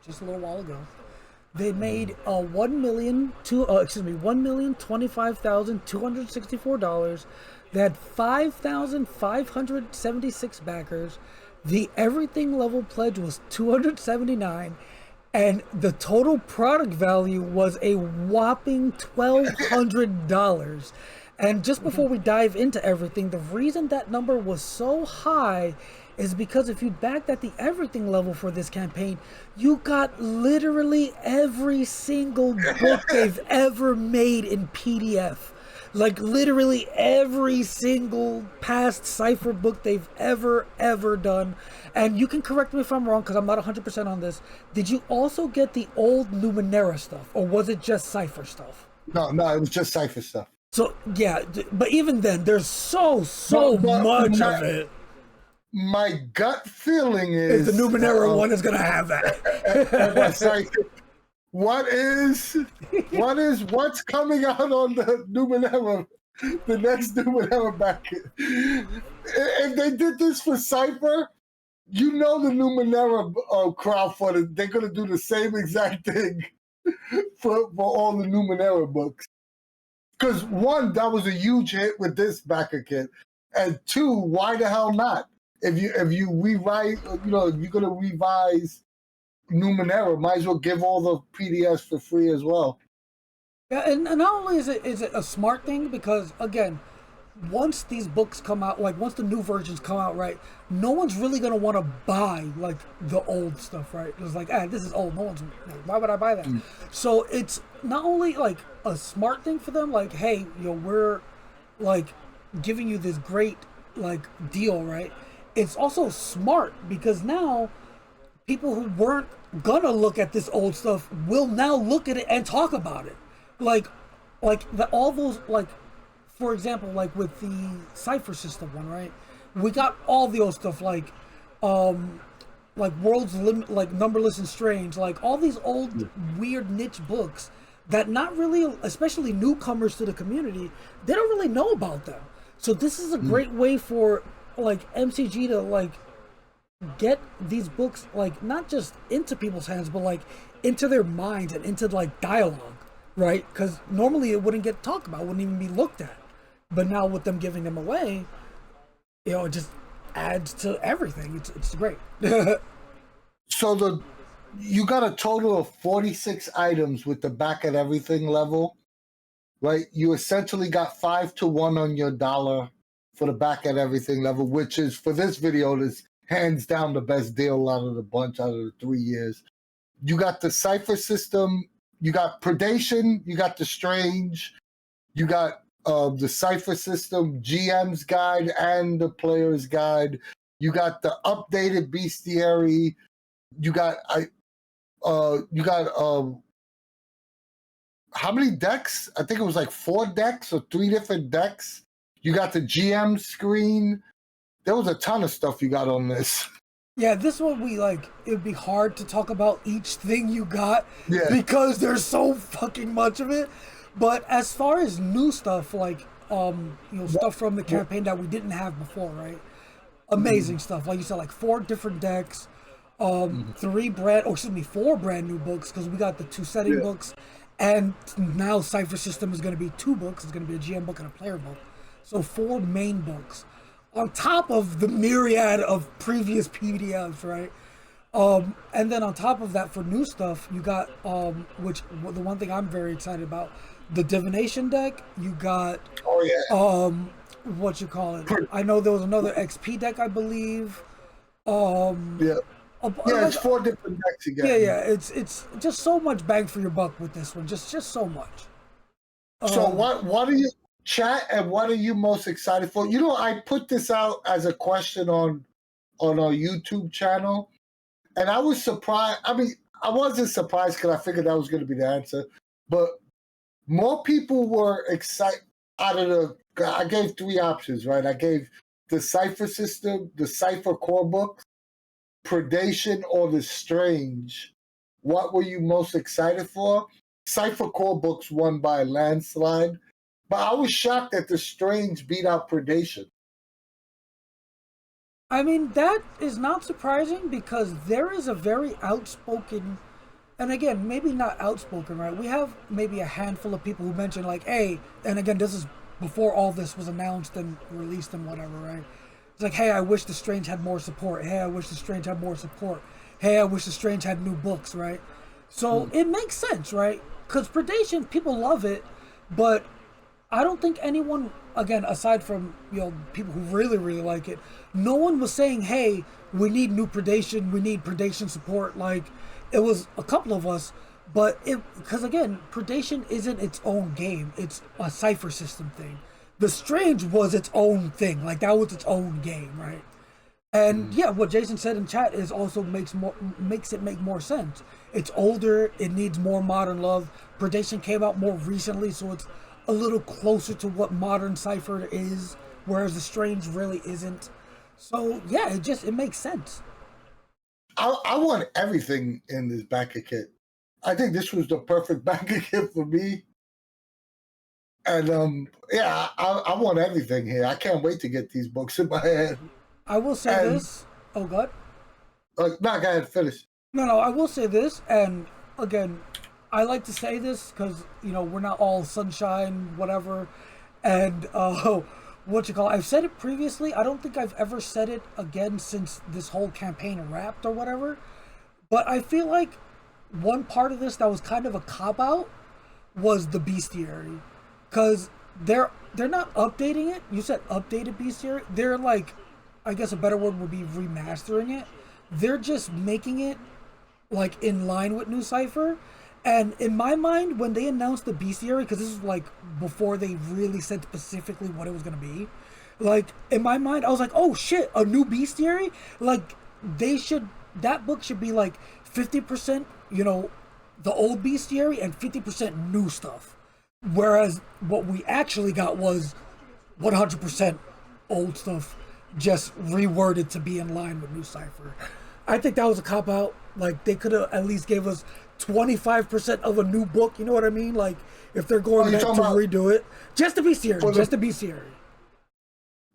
[SPEAKER 1] just a little while ago. They made $1,025,264. They had 5,576 backers. The everything level pledge was 279, and the total product value was a whopping $1,200. And just before we dive into everything, the reason that number was so high is because if you backed at the everything level for this campaign, you got literally every single book they've ever made in PDF. Like literally every single past Cypher book they've ever done. And you can correct me if I'm wrong because I'm not 100% on this. Did you also get the old Numenera stuff, or was it just Cypher stuff?
[SPEAKER 2] No, it was just Cypher stuff.
[SPEAKER 1] So yeah, but even then, there's so much of it.
[SPEAKER 2] My gut feeling is
[SPEAKER 1] The Numenera one is gonna have that.
[SPEAKER 2] What's coming out on the Numenera, the next Numenera Backerkit? If they did this for Cypher, you know the Numenera crowdfunding, they're gonna do the same exact thing for all the Numenera books. Because one, that was a huge hit with this Backerkit, and two, why the hell not? If you rewrite, if you're gonna revise Numenera, might as well give all the PDFs for free as well.
[SPEAKER 1] Yeah, and not only is it a smart thing, because again, once these books come out, like once the new versions come out, right, no one's really gonna want to buy like the old stuff, right? It's like, this is old. No one's. Why would I buy that? So it's not only like a smart thing for them, like, hey, we're like giving you this great like deal, right? It's also smart because now people who weren't gonna look at this old stuff will now look at it and talk about it. All those, like, for example, like with the Cypher system one, right? We got all the old stuff like World's Limit, like Numberless and Strange, like all these old weird niche books that not really, especially newcomers to the community, they don't really know about them. So this is a great way for like MCG to like get these books like not just into people's hands, but like into their minds and into like dialogue, right? Because normally it wouldn't get talked about, wouldn't even be looked at. But now with them giving them away, it just adds to everything. It's great.
[SPEAKER 2] So you got a total of 46 items with the back at everything level, right? You essentially got 5-1 on your dollar for the back at everything level, which is, for this video, this hands down the best deal out of the bunch, out of the 3 years. You got the Cypher system, you got Predation, you got the Strange, you got the Cypher system, GM's guide and the player's guide. You got the updated bestiary. You got how many decks? I think it was like 4 decks or 3 different decks. You got the GM screen. There was a ton of stuff you got on this.
[SPEAKER 1] Yeah, this one it'd be hard to talk about each thing you got because there's so fucking much of it. But as far as new stuff, like stuff from the campaign that we didn't have before, right? Amazing stuff. Like you said, like 4 different decks, 4 brand new books, because we got the 2 setting books, and now Cypher system is going to be 2 books. It's going to be a GM book and a player book. So 4 main books on top of the myriad of previous PDFs, right? And then on top of that, for new stuff, you got the one thing I'm very excited about, the divination deck. You got what you call it? I know there was another XP deck, I believe.
[SPEAKER 2] It's 4 different decks again.
[SPEAKER 1] Yeah. It's just so much bang for your buck with this one. Just so much.
[SPEAKER 2] So what are you, chat, and what are you most excited for? I put this out as a question on our YouTube channel, and I was surprised. I mean, I wasn't surprised because I figured that was going to be the answer, but more people were excited I gave 3 options, right? I gave the Cypher system, the Cypher core book, Predation, or the Strange. What were you most excited for? Cypher core books won by a landslide, but I was shocked that the Strange beat out Predation.
[SPEAKER 1] I mean, that is not surprising because there is a very outspoken, and again, maybe not outspoken, right? We have maybe a handful of people who mention like, hey, and again, this is before all this was announced and released and whatever, right? It's like, hey, I wish the Strange had more support. Hey, I wish the Strange had more support. Hey, I wish the Strange had new books, right? So it makes sense, right? Because Predation, people love it, but I don't think anyone, again, aside from people who really really like it, no one was saying, "Hey, we need new Predation. We need Predation support." Like, it was a couple of us, but it because again, Predation isn't its own game. It's a Cypher system thing. The Strange was its own thing. Like that was its own game, right? And yeah, what Jason said in chat is also makes it make more sense. It's older, it needs more modern love. Predation came out more recently, so it's a little closer to what modern Cypher is, whereas the Strange really isn't. So yeah, it makes sense.
[SPEAKER 2] I want everything in this backer kit. I think this was the perfect backer kit for me. And yeah, I want everything here. I can't wait to get these books in my hand.
[SPEAKER 1] I will say this. Oh God.
[SPEAKER 2] No, go ahead, finish.
[SPEAKER 1] No, I will say this, and again, I like to say this because we're not all sunshine, whatever, and I've said it previously. I don't think I've ever said it again since this whole campaign wrapped or whatever. But I feel like one part of this that was kind of a cop out was the bestiary, because they're not updating it. You said updated bestiary. They're like, I guess a better word would be remastering it. They're just making it like in line with New Cypher. And in my mind, when they announced the bestiary, because this is like before they really said specifically what it was going to be, like in my mind, I was like, oh shit, a new bestiary? Like that book should be like 50%, the old bestiary and 50% new stuff. Whereas what we actually got was 100% old stuff, just reworded to be in line with New Cypher. I think that was a cop out. Like they could have at least gave us 25% of a new book. You know what I mean? Like if they're going back to redo it, just to be serious, just to be serious.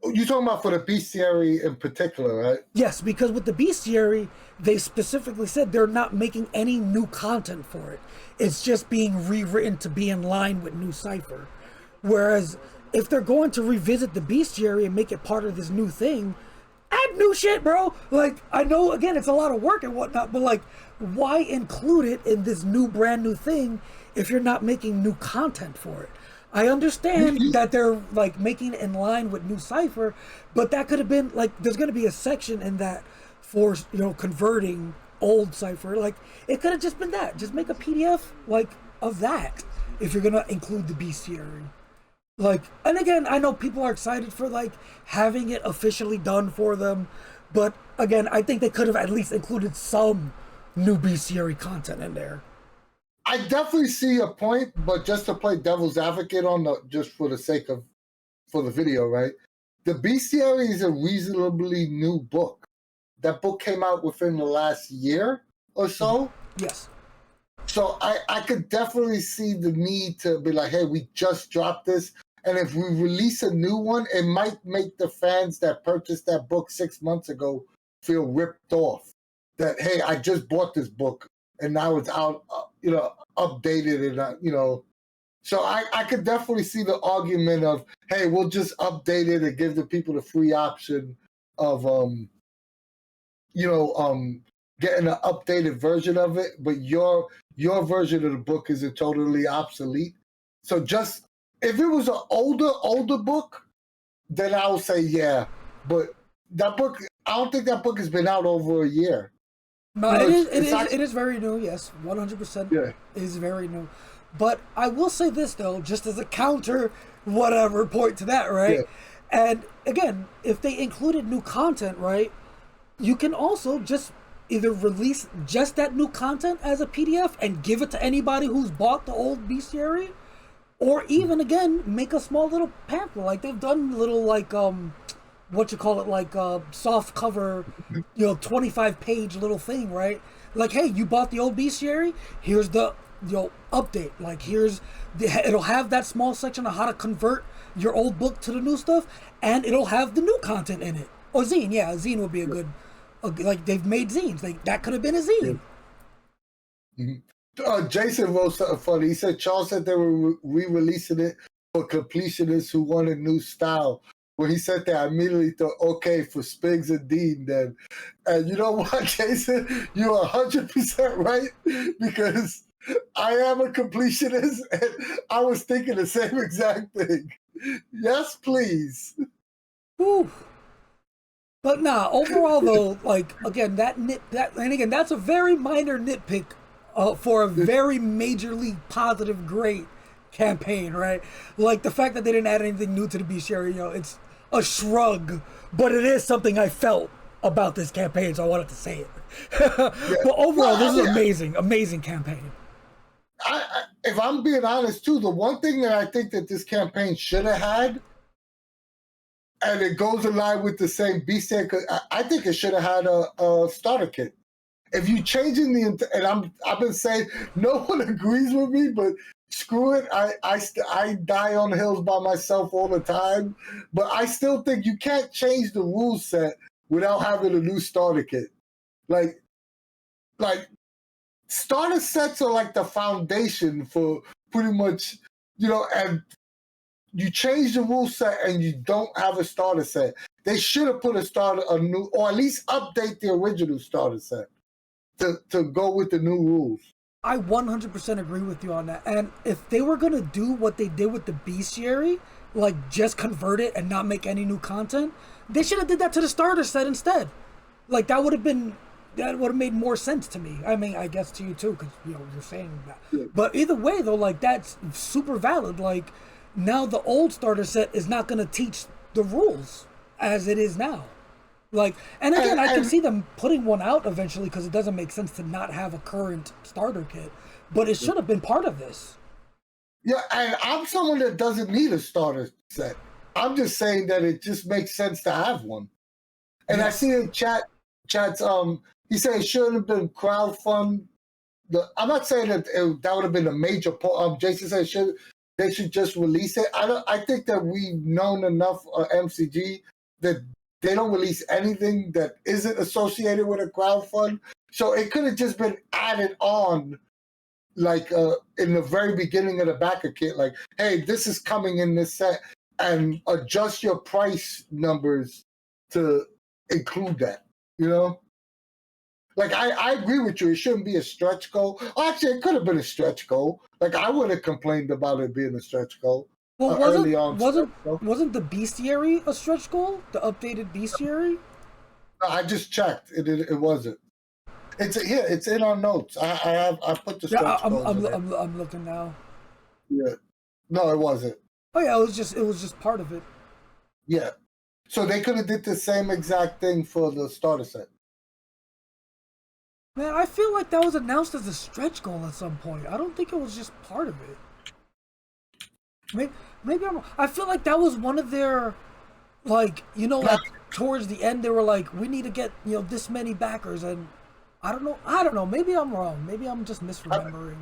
[SPEAKER 2] You're talking about for the bestiary in particular, right?
[SPEAKER 1] Yes, because with the bestiary, they specifically said they're not making any new content for it. It's just being rewritten to be in line with New Cypher. Whereas if they're going to revisit the bestiary and make it part of this new thing, add new shit, bro. Like, I know, again, it's a lot of work and whatnot, but like, why include it in this new, brand new thing if you're not making new content for it? I understand that they're like making it in line with New Cypher, but that could have been like, there's going to be a section in that for, converting old Cypher. Like, it could have just been that. Just make a PDF like of that if you're going to include the bestiary. Like, and again, I know people are excited for like having it officially done for them, but again, I think they could have at least included some new bestiary content in there.
[SPEAKER 2] I definitely see a point, but just to play devil's advocate just for the sake of for the video, right? The bestiary is a reasonably new book. That book came out within the last year or so.
[SPEAKER 1] Yes.
[SPEAKER 2] So I could definitely see the need to be like, hey, we just dropped this. And if we release a new one, it might make the fans that purchased that book 6 months ago feel ripped off. That, hey, I just bought this book and now it's out, updated and, So I could definitely see the argument of, hey, we'll just update it and give the people the free option of, getting an updated version of it, but your version of the book isn't totally obsolete. So just if it was an older book, then I would say yeah. But that book, I don't think that book has been out over a year.
[SPEAKER 1] No, it is very new. Yes, 100%.
[SPEAKER 2] Yeah,
[SPEAKER 1] is very new. But I will say this though, just as a counter, whatever point to that, right? Yeah. And again, if they included new content, right, you can also just either release just that new content as a PDF and give it to anybody who's bought the old bestiary, or even again make a small little pamphlet. Like they've done little like soft cover, 25-page little thing, right? Like, hey, you bought the old bestiary, here's the update. Like it'll have that small section of how to convert your old book to the new stuff, and it'll have the new content in it. Or zine, yeah, a zine would be a good. Like they've made zines, like that could have been a zine.
[SPEAKER 2] Mm-hmm. Jason wrote something funny. He said Charles said they were re-releasing it for completionists who wanted new style. when he said that, I immediately thought, okay, for Spiggs and Dean then. And you know what, Jason? You're 100% right, because I am a completionist, and I was thinking the same exact thing. Yes, please.
[SPEAKER 1] Whew. But nah, overall though, like again, and again, that's a very minor nitpick for a very majorly positive, great campaign, right? Like the fact that they didn't add anything new to the bestiary, you know, it's a shrug, but it is something I felt about this campaign, so I wanted to say it. But overall, this is amazing, amazing campaign.
[SPEAKER 2] If I'm being honest too, the one thing that I think that this campaign should have had, and it goes in line with the same bestiary, because I think it should have had a starter kit. If you changing and I've been saying no one agrees with me, but screw it, I die on the hills by myself all the time. But I still think you can't change the rule set without having a new starter kit. Like starter sets are like the foundation for pretty much, you know, and you change the rule set and you don't have a starter set. They should have put a new, or at least update the original starter set to go with the new rules.
[SPEAKER 1] I 100% agree with you on that. And if they were going to do what they did with the bestiary, like just convert it and not make any new content, they should have did that to the starter set instead. Like that would have made more sense to me. I mean, I guess to you too, because you know you're saying that. Yeah. But either way, though, like that's super valid. Like now, the old starter set is not going to teach the rules as it is now. Like, and again, I can see them putting one out eventually because it doesn't make sense to not have a current starter kit. But it should have been part of this.
[SPEAKER 2] Yeah, and I'm someone that doesn't need a starter set. I'm just saying that it just makes sense to have one. And I see in chat's he said it shouldn't have been crowdfund. I'm not saying that that would have been a major point. Jason said they should just release it. I think that we've known enough MCG that they don't release anything that isn't associated with a crowdfund. So it could have just been added on, like in the very beginning of the backer kit, like, hey, this is coming in this set, and adjust your price numbers to include that, you know? Like, I agree with you. It shouldn't be a stretch goal. Actually, it could have been a stretch goal. Like, I would have complained about it being a stretch goal.
[SPEAKER 1] Well, wasn't the bestiary a stretch goal? The updated bestiary?
[SPEAKER 2] No, I just checked. It wasn't. It's here. It's in our notes. I put the stretch goals.
[SPEAKER 1] I'm looking now.
[SPEAKER 2] Yeah. No, it wasn't.
[SPEAKER 1] Oh yeah, it was just part of it.
[SPEAKER 2] Yeah. So they could have did the same exact thing for the starter set.
[SPEAKER 1] Man, I feel like that was announced as a stretch goal at some point. I don't think it was just part of it. Maybe I feel like that was one of their, like, you know, like towards the end they were like, we need to get, you know, this many backers, and I don't know. Maybe I'm wrong. Maybe I'm just misremembering.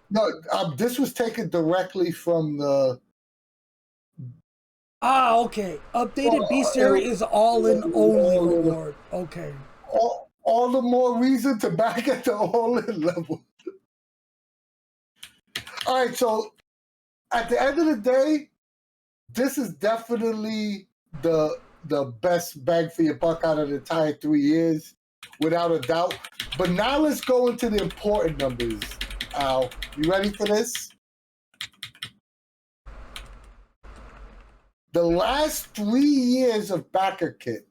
[SPEAKER 2] No, this was taken directly from the.
[SPEAKER 1] Ah, okay. Updated bestiary is all-in only reward. Okay.
[SPEAKER 2] All the more reason to back at the all-in level. All right, so at the end of the day, this is definitely the best bang for your buck out of the entire 3 years, without a doubt. But now let's go into the important numbers. Al, you ready for this? The last 3 years of Backerkit,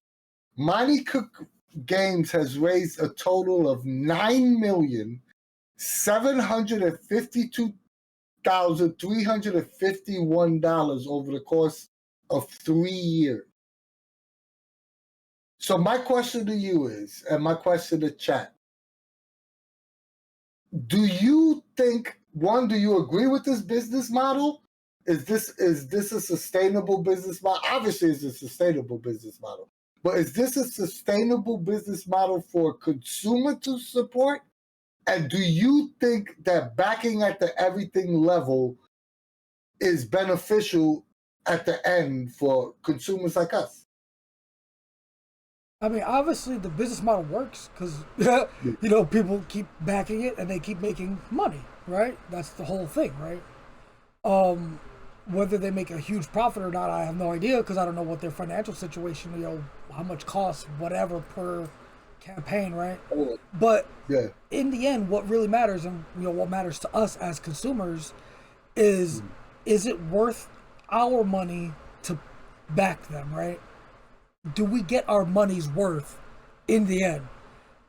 [SPEAKER 2] Monte Cook Games has raised a total of $9,752,351 over the course of 3 years. So my question to you is, and my question to chat, do you think, one, do you agree with this business model? Is this a sustainable business model? Obviously, it's a sustainable business model. But is this a sustainable business model for consumer to support? And do you think that backing at the everything level is beneficial at the end for consumers like us?
[SPEAKER 1] I mean, obviously the business model works because, you know, people keep backing it and they keep making money, right? That's the whole thing, right? Whether they make a huge profit or not, I have no idea because I don't know what their financial situation, how much costs, whatever per campaign, right?
[SPEAKER 2] Oh,
[SPEAKER 1] But
[SPEAKER 2] yeah.
[SPEAKER 1] in the end, what really matters, and what matters to us as consumers, is
[SPEAKER 2] Mm.
[SPEAKER 1] is it worth our money to back them, right? Do we get our money's worth in the end?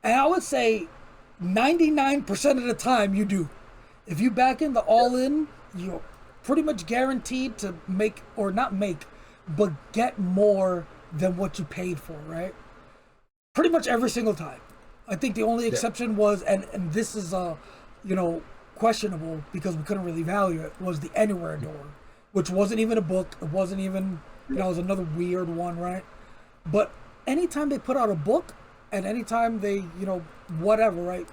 [SPEAKER 1] And I would say 99% of the time you do. If you back in the all in, you're pretty much guaranteed to make, or not make, but get more than what you paid for, right? Pretty much every single time. I think the only
[SPEAKER 2] Yeah.
[SPEAKER 1] exception was, and this is you know, questionable because we couldn't really value it, was the Anywhere Door, which wasn't even a book. It wasn't even, it was another weird one, right? But anytime they put out a book, and anytime they, whatever, right,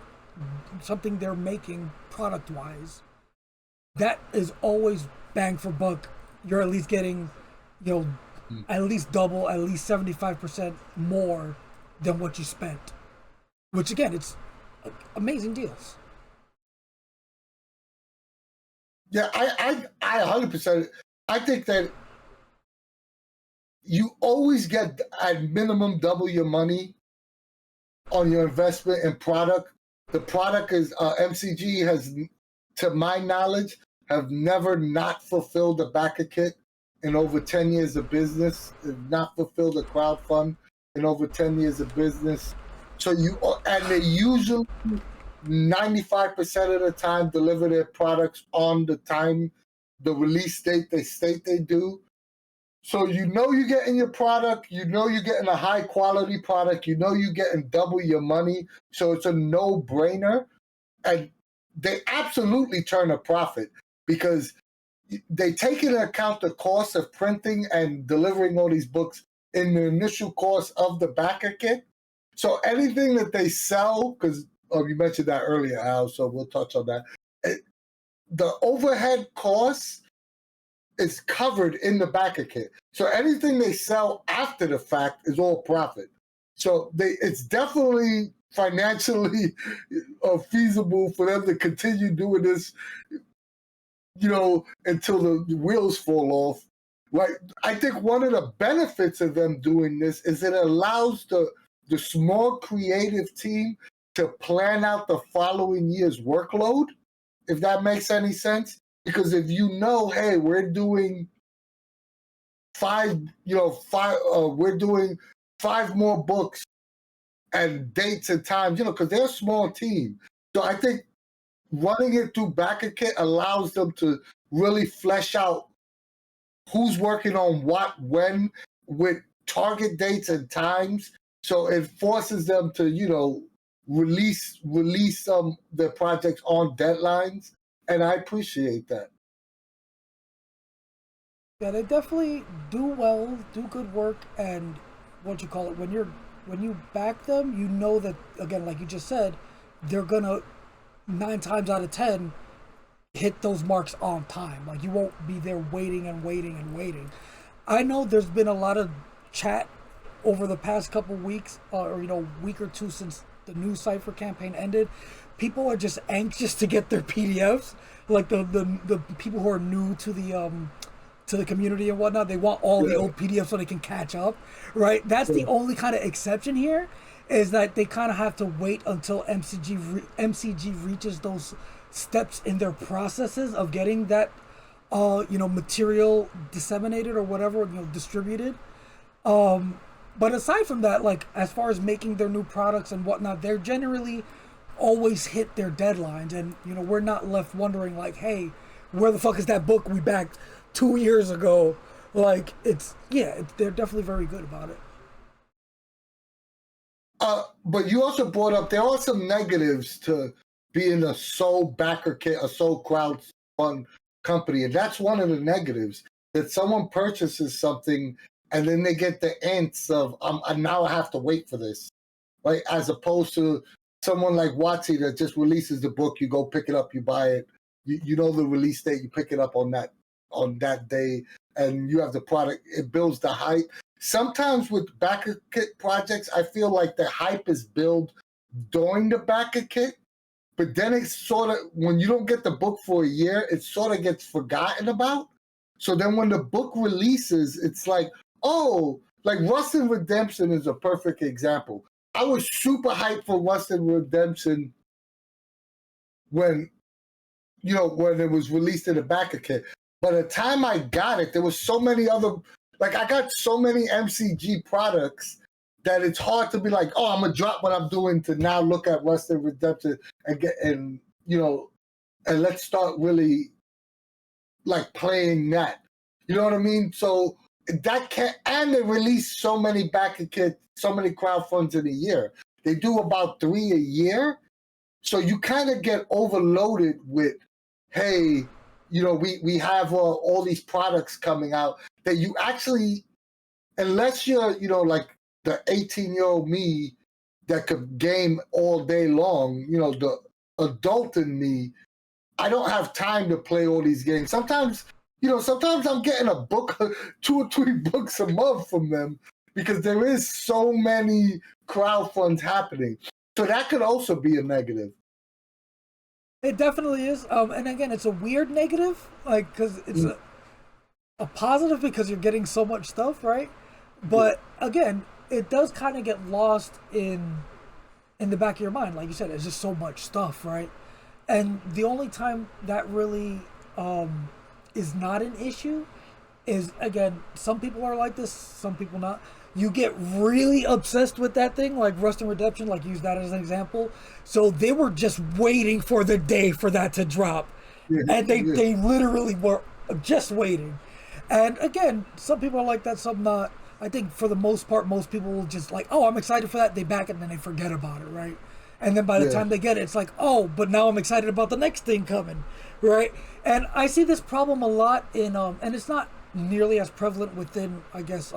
[SPEAKER 1] something they're making product wise, that is always bang for buck. You're at least getting, you know,
[SPEAKER 2] Mm.
[SPEAKER 1] at least double, at least 75% more than what you spent. Which again, it's amazing deals.
[SPEAKER 2] Yeah, I 100%. I think that you always get at minimum double your money on your investment in product. The product is MCG has, to my knowledge, have never not fulfilled a backer kit in over 10 years of business. Have not fulfilled a crowdfund in over 10 years of business. So and they usually 95% of the time deliver their products on the time, the release date they state they do. So you're getting your product, you're getting a high quality product, you're getting double your money. So it's a no-brainer. And they absolutely turn a profit because they take into account the cost of printing and delivering all these books in the initial cost of the backer kit. So anything that they sell, because you mentioned that earlier, Al, so we'll touch on that. The overhead costs is covered in the backer kit. So anything they sell after the fact is all profit. So it's definitely financially feasible for them to continue doing this, until the wheels fall off. Right? I think one of the benefits of them doing this is it allows the small creative team to plan out the following year's workload, if that makes any sense. Because if hey, we're doing we're doing 5 more books and dates and times, because they're a small team. So I think running it through Backerkit allows them to really flesh out who's working on what, when, with target dates and times. So it forces them to, release their projects on deadlines. And I appreciate that.
[SPEAKER 1] Yeah, they definitely do well, do good work, and what you call it, when you back them, you know that, again, like you just said, they're gonna 9 times out of 10 hit those marks on time. Like you won't be there waiting and waiting and waiting. I know there's been a lot of chat over the past couple weeks, or week or two since the new Cypher campaign ended. People are just anxious to get their PDFs. Like the people who are new to the community and whatnot, they want all the old PDFs so they can catch up, right? That's the only kind of exception here, is that they kind of have to wait until MCG reaches those steps in their processes of getting that material disseminated or whatever, distributed. But aside from that, like as far as making their new products and whatnot, they're generally always hit their deadlines, and we're not left wondering like, hey, where the fuck is that book we backed 2 years ago? Like they're definitely very good about it.
[SPEAKER 2] But you also brought up there are some negatives to being a sole backer kit, a sole crowdfund company, and that's one of the negatives, that someone purchases something and then they get the ants of now I have to wait for this, right? As opposed to someone like Watsy that just releases the book, you go pick it up, you buy it, you know the release date, you pick it up on that day, and you have the product. It builds the hype. Sometimes with backer kit projects, I feel like the hype is built during the backer kit, but then it's sort of, when you don't get the book for a year, it sort of gets forgotten about. So then when the book releases, it's like, oh, like Rust and Redemption is a perfect example. I was super hyped for Rust and Redemption when when it was released in the Backerkit. By the time I got it, there was so many other, like I got so many MCG products that it's hard to be like, oh, I'm gonna drop what I'm doing to now look at Rust and Redemption and let's start really like playing that. You know what I mean? So that can't, and they release so many Backerkit, so many crowdfunds in a year. They do about 3 a year. So you kind of get overloaded with, hey, we have all these products coming out that you actually, unless you're, like the 18-year-old me that could game all day long, the adult in me, I don't have time to play all these games. Sometimes I'm getting a book, 2 or 3 books a month from them because there is so many crowdfunds happening. So that could also be a negative.
[SPEAKER 1] It definitely is. And again, it's a weird negative, like, because it's a positive because you're getting so much stuff, right? But again, it does kind of get lost in the back of your mind. Like you said, it's just so much stuff, right? And the only time that really is not an issue is, again, some people are like this, some people not. You get really obsessed with that thing, like Rust and Redemption, like use that as an example. So they were just waiting for the day for that to drop. And they literally were just waiting. And again, some people are like that, some not. I think for the most part, most people will just like, oh, I'm excited for that. They back it and then they forget about it, right? And then by the time they get it, it's like, oh, but now I'm excited about the next thing coming, right? And I see this problem a lot in, and it's not nearly as prevalent within, I guess,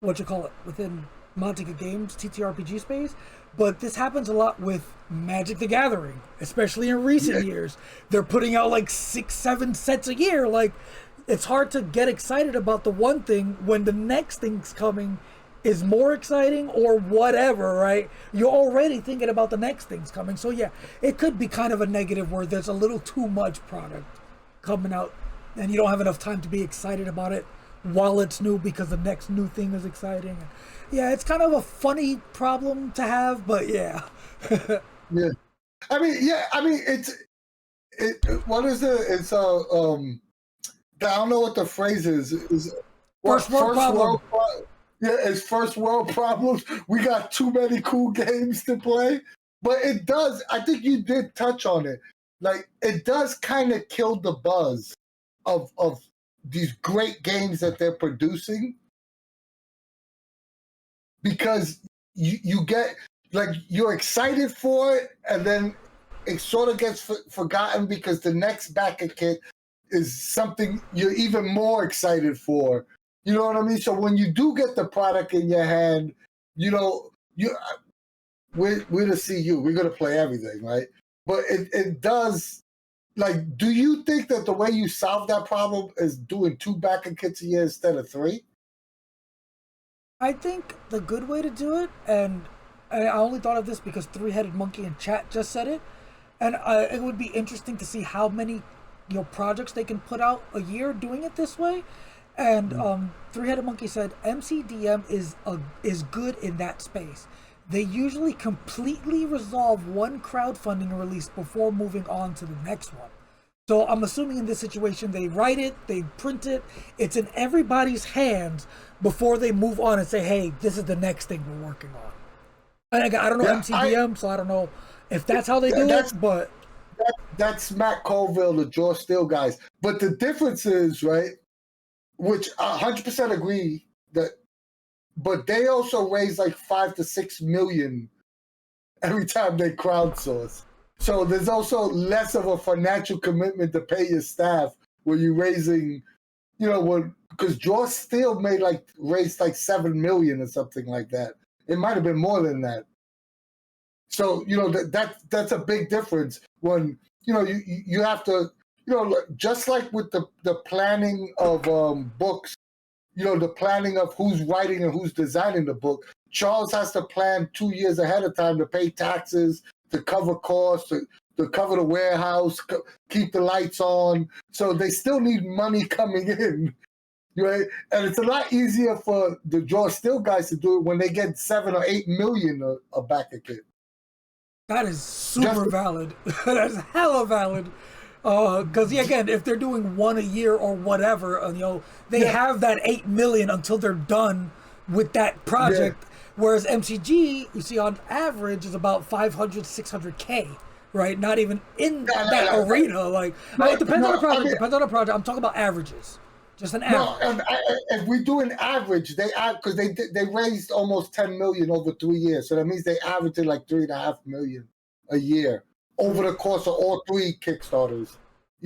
[SPEAKER 1] within Monte Cook Games, TTRPG space, but this happens a lot with Magic the Gathering, especially in recent years. They're putting out like 6, 7 sets a year. Like, it's hard to get excited about the one thing when the next thing's coming is more exciting or whatever, right? You're already thinking about the next thing's coming. So yeah, it could be kind of a negative where there's a little too much product coming out and you don't have enough time to be excited about it while it's new because the next new thing is exciting. Yeah, it's kind of a funny problem to have, but yeah.
[SPEAKER 2] Yeah. I mean, what is it? It's I don't know what the phrase is.
[SPEAKER 1] First world problem.
[SPEAKER 2] Yeah, it's first world problems. We got too many cool games to play. But it does, I think you did touch on it. Like, it does kind of kill the buzz of these great games that they're producing. Because you get, like, you're excited for it, and then it sort of gets forgotten because the next Backerkit is something you're even more excited for. You know what I mean? So when you do get the product in your hand, we're to see you. We're going to play everything, right? But it does, like, do you think that the way you solve that problem is doing 2 Backerkits a year instead of 3?
[SPEAKER 1] I think the good way to do it, and I only thought of this because Three-Headed Monkey in chat just said it, and it would be interesting to see how many projects they can put out a year doing it this way. And Three-Headed Monkey said MCDM is good in that space. They usually completely resolve one crowdfunding release before moving on to the next one. So I'm assuming in this situation, they write it, they print it, it's in everybody's hands before they move on and say, hey, this is the next thing we're working on. And I don't know MCDM, so I don't know if that's how they do it, but...
[SPEAKER 2] That's Matt Colville, the Jaw Steel guys. But the difference is, right, which I 100% agree that, but they also raise like 5 to 6 million every time they crowdsource. So there's also less of a financial commitment to pay your staff when you're raising, because Jaw Steel raised like 7 million or something like that. It might have been more than that. So, that's a big difference when, you have to, just like with the planning of books, the planning of who's writing and who's designing the book, Charles has to plan 2 years ahead of time to pay taxes, to cover costs, to cover the warehouse, keep the lights on. So they still need money coming in, right? And it's a lot easier for the Draw Still guys to do it when they get 7 or 8 million a Backerkit.
[SPEAKER 1] That is super valid. That's hella valid. Because again, if they're doing one a year or whatever, they have that 8 million until they're done with that project. Yeah. Whereas MCG, you see, on average, is about 500, 600K, right? Not even in that arena. Like, it depends on the project. Depends on the project. I'm talking about averages. Just an average.
[SPEAKER 2] No, if we do an average, because they raised almost 10 million over 3 years, so that means they averaged like 3.5 million a year over the course of all 3 Kickstarters.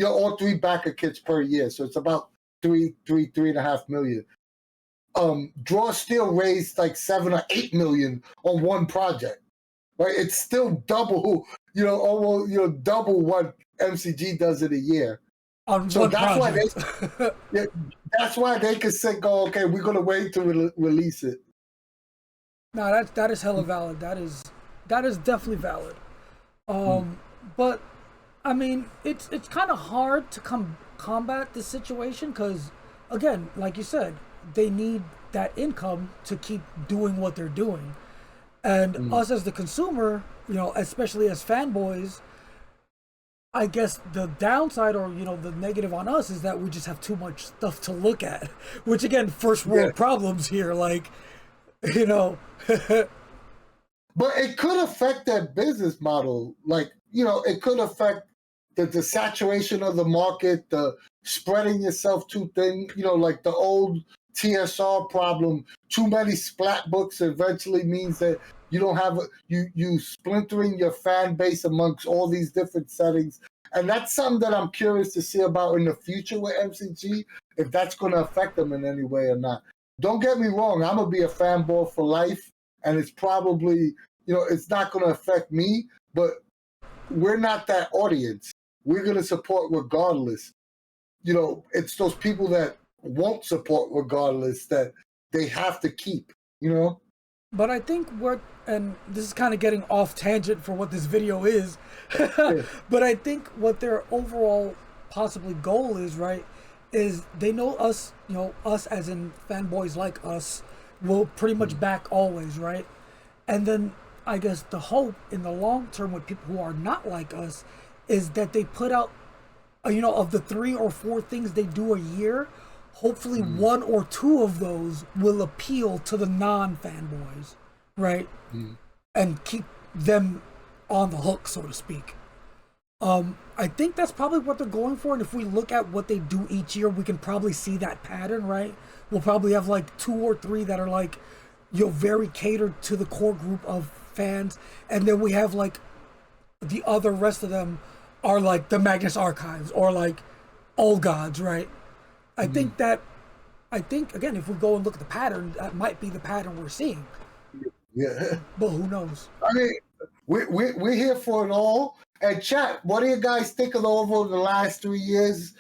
[SPEAKER 2] All 3 Backerkits per year, so it's about 3.5 million. Draw Still raised like 7 or 8 million on one project, right? It's still double, almost double what MCG does in a year.
[SPEAKER 1] So that's
[SPEAKER 2] why they could say, "Go, okay, we're gonna wait to release it."
[SPEAKER 1] No, that is hella valid. That is definitely valid. But I mean, it's kind of hard to combat this situation because, again, like you said, they need that income to keep doing what they're doing, and us as the consumer, especially as fanboys. I guess the downside or, the negative on us is that we just have too much stuff to look at, which again, first world problems here, like, But
[SPEAKER 2] it could affect their business model. Like, it could affect the saturation of the market, the spreading yourself too thin, like the old TSR problem. Too many splat books eventually means that you don't have you splintering your fan base amongst all these different settings. And that's something that I'm curious to see about in the future with MCG, if that's going to affect them in any way or not. Don't get me wrong, I'm going to be a fanboy for life, and it's probably, it's not going to affect me, but we're not that audience. We're going to support regardless. It's those people that won't support regardless that they have to keep,
[SPEAKER 1] But I think and this is kind of getting off tangent for what this video is, but I think what their overall possibly goal is, right, is they know us, us as in fanboys like us, will pretty much back always, right? And then I guess the hope in the long term with people who are not like us is that they put out, of the 3 or 4 things they do a year, hopefully 1 or 2 of those will appeal to the non-fanboys, right? And keep them on the hook, so to speak. I think that's probably what they're going for, and if we look at what they do each year, we can probably see that pattern, right? We'll probably have like 2 or 3 that are like, very catered to the core group of fans, and then we have like the other rest of them are like the Magnus Archives or like Old Gods, right? I think again, if we go and look at the pattern, that might be the pattern we're seeing.
[SPEAKER 2] Yeah.
[SPEAKER 1] But who knows?
[SPEAKER 2] I mean, we're here for it all. And chat, what do you guys think of over the last 3 years?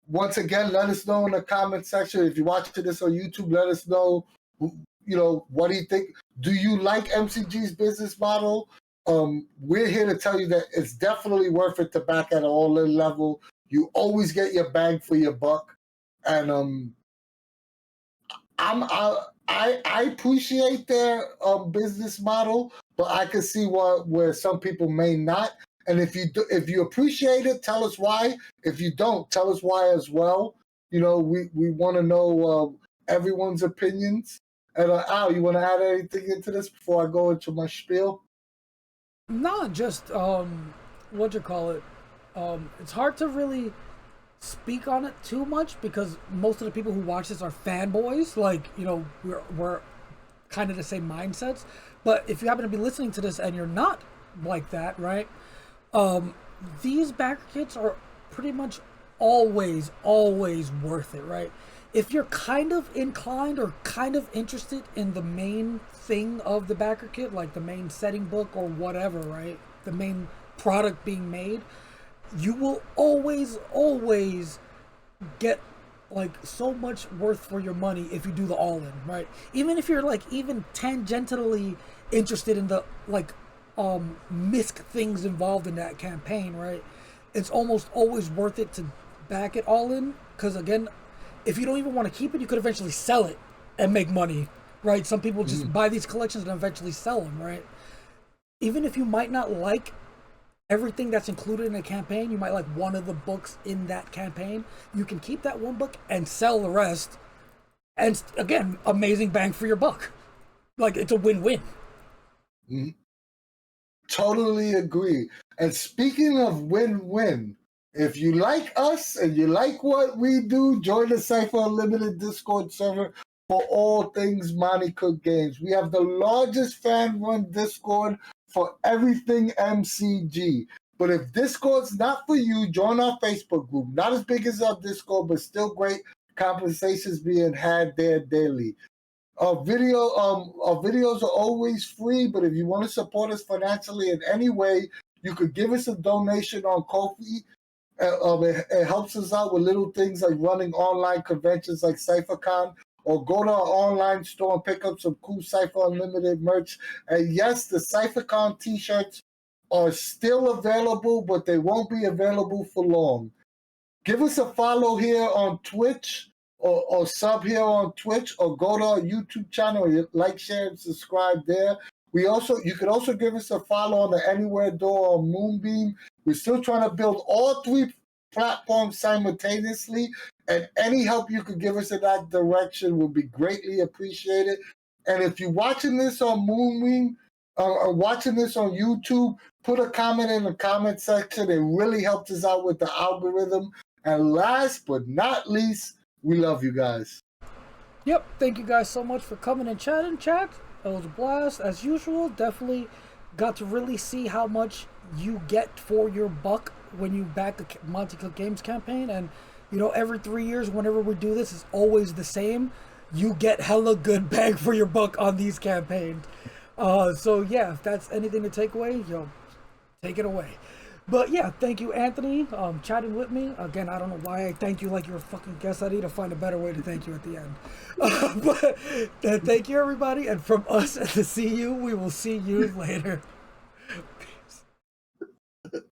[SPEAKER 2] Once again, let us know in the comment section. If you're watching this on YouTube, let us know, what do you think? Do you like MCG's business model? We're here to tell you that it's definitely worth it to back at all level. You always get your bang for your buck, and I appreciate their business model, but I can see where some people may not. And if you appreciate it, tell us why. If you don't, tell us why as well. We want to know everyone's opinions. And Al, you want to add anything into this before I go into my spiel?
[SPEAKER 1] No, just it's hard to really speak on it too much because most of the people who watch this are fanboys. Like, we're kind of the same mindsets. But if you happen to be listening to this and you're not like that, right? These Backerkits are pretty much always worth it, right? If you're kind of inclined or kind of interested in the main thing of the Backerkit, like the main setting book or whatever, right? The main product being made, you will always get like so much worth for your money if you do the all-in, right? Even if you're like even tangentially interested in the like misc things involved in that campaign, right? It's almost always worth it to back it all in, because again, if you don't even want to keep it, you could eventually sell it and make money, right? Some people just buy these collections and eventually sell them, right? Even if you might not like everything that's included in a campaign, you might like one of the books in that campaign, you can keep that one book and sell the rest, and again, amazing bang for your buck. Like, it's a win-win.
[SPEAKER 2] Totally agree. And speaking of win-win, if you like us and you like what we do, join the Cypher Unlimited Discord server for all things Monte Cook Games. We have the largest fan-run Discord for everything MCG. But if Discord's not for you, join our Facebook group. Not as big as our Discord, but still great conversations being had there daily. Our videos are always free, but if you want to support us financially in any way, you could give us a donation on Ko-fi. It helps us out with little things like running online conventions like CypherCon, or go to our online store and pick up some cool Cypher Unlimited merch. And yes, the CypherCon t-shirts are still available, but they won't be available for long. Give us a follow here on Twitch, or sub here on Twitch, or go to our YouTube channel, like, share, and subscribe there. You could also give us a follow on the Anywhere Door or Moonbeam. We're still trying to build all three platforms simultaneously, and any help you could give us in that direction would be greatly appreciated. And if you're watching this on Moonbeam, or watching this on YouTube, put a comment in the comment section. It really helps us out with the algorithm. And last but not least, we love you guys.
[SPEAKER 1] Yep, thank you guys so much for coming and chatting, chat. It was a blast. As usual, definitely got to really see how much you get for your buck when you back the Monte Cook Games campaign. And, you know, every 3 years, whenever we do this, it's always the same. You get hella good bang for your buck on these campaigns. So, yeah, if that's anything to take away, yo, take it away. But yeah, thank you, Anthony, chatting with me. Again, I don't know why I thank you like you're a fucking guest. I need to find a better way to thank you at the end. But thank you, everybody. And from us at the CU, we will see you later.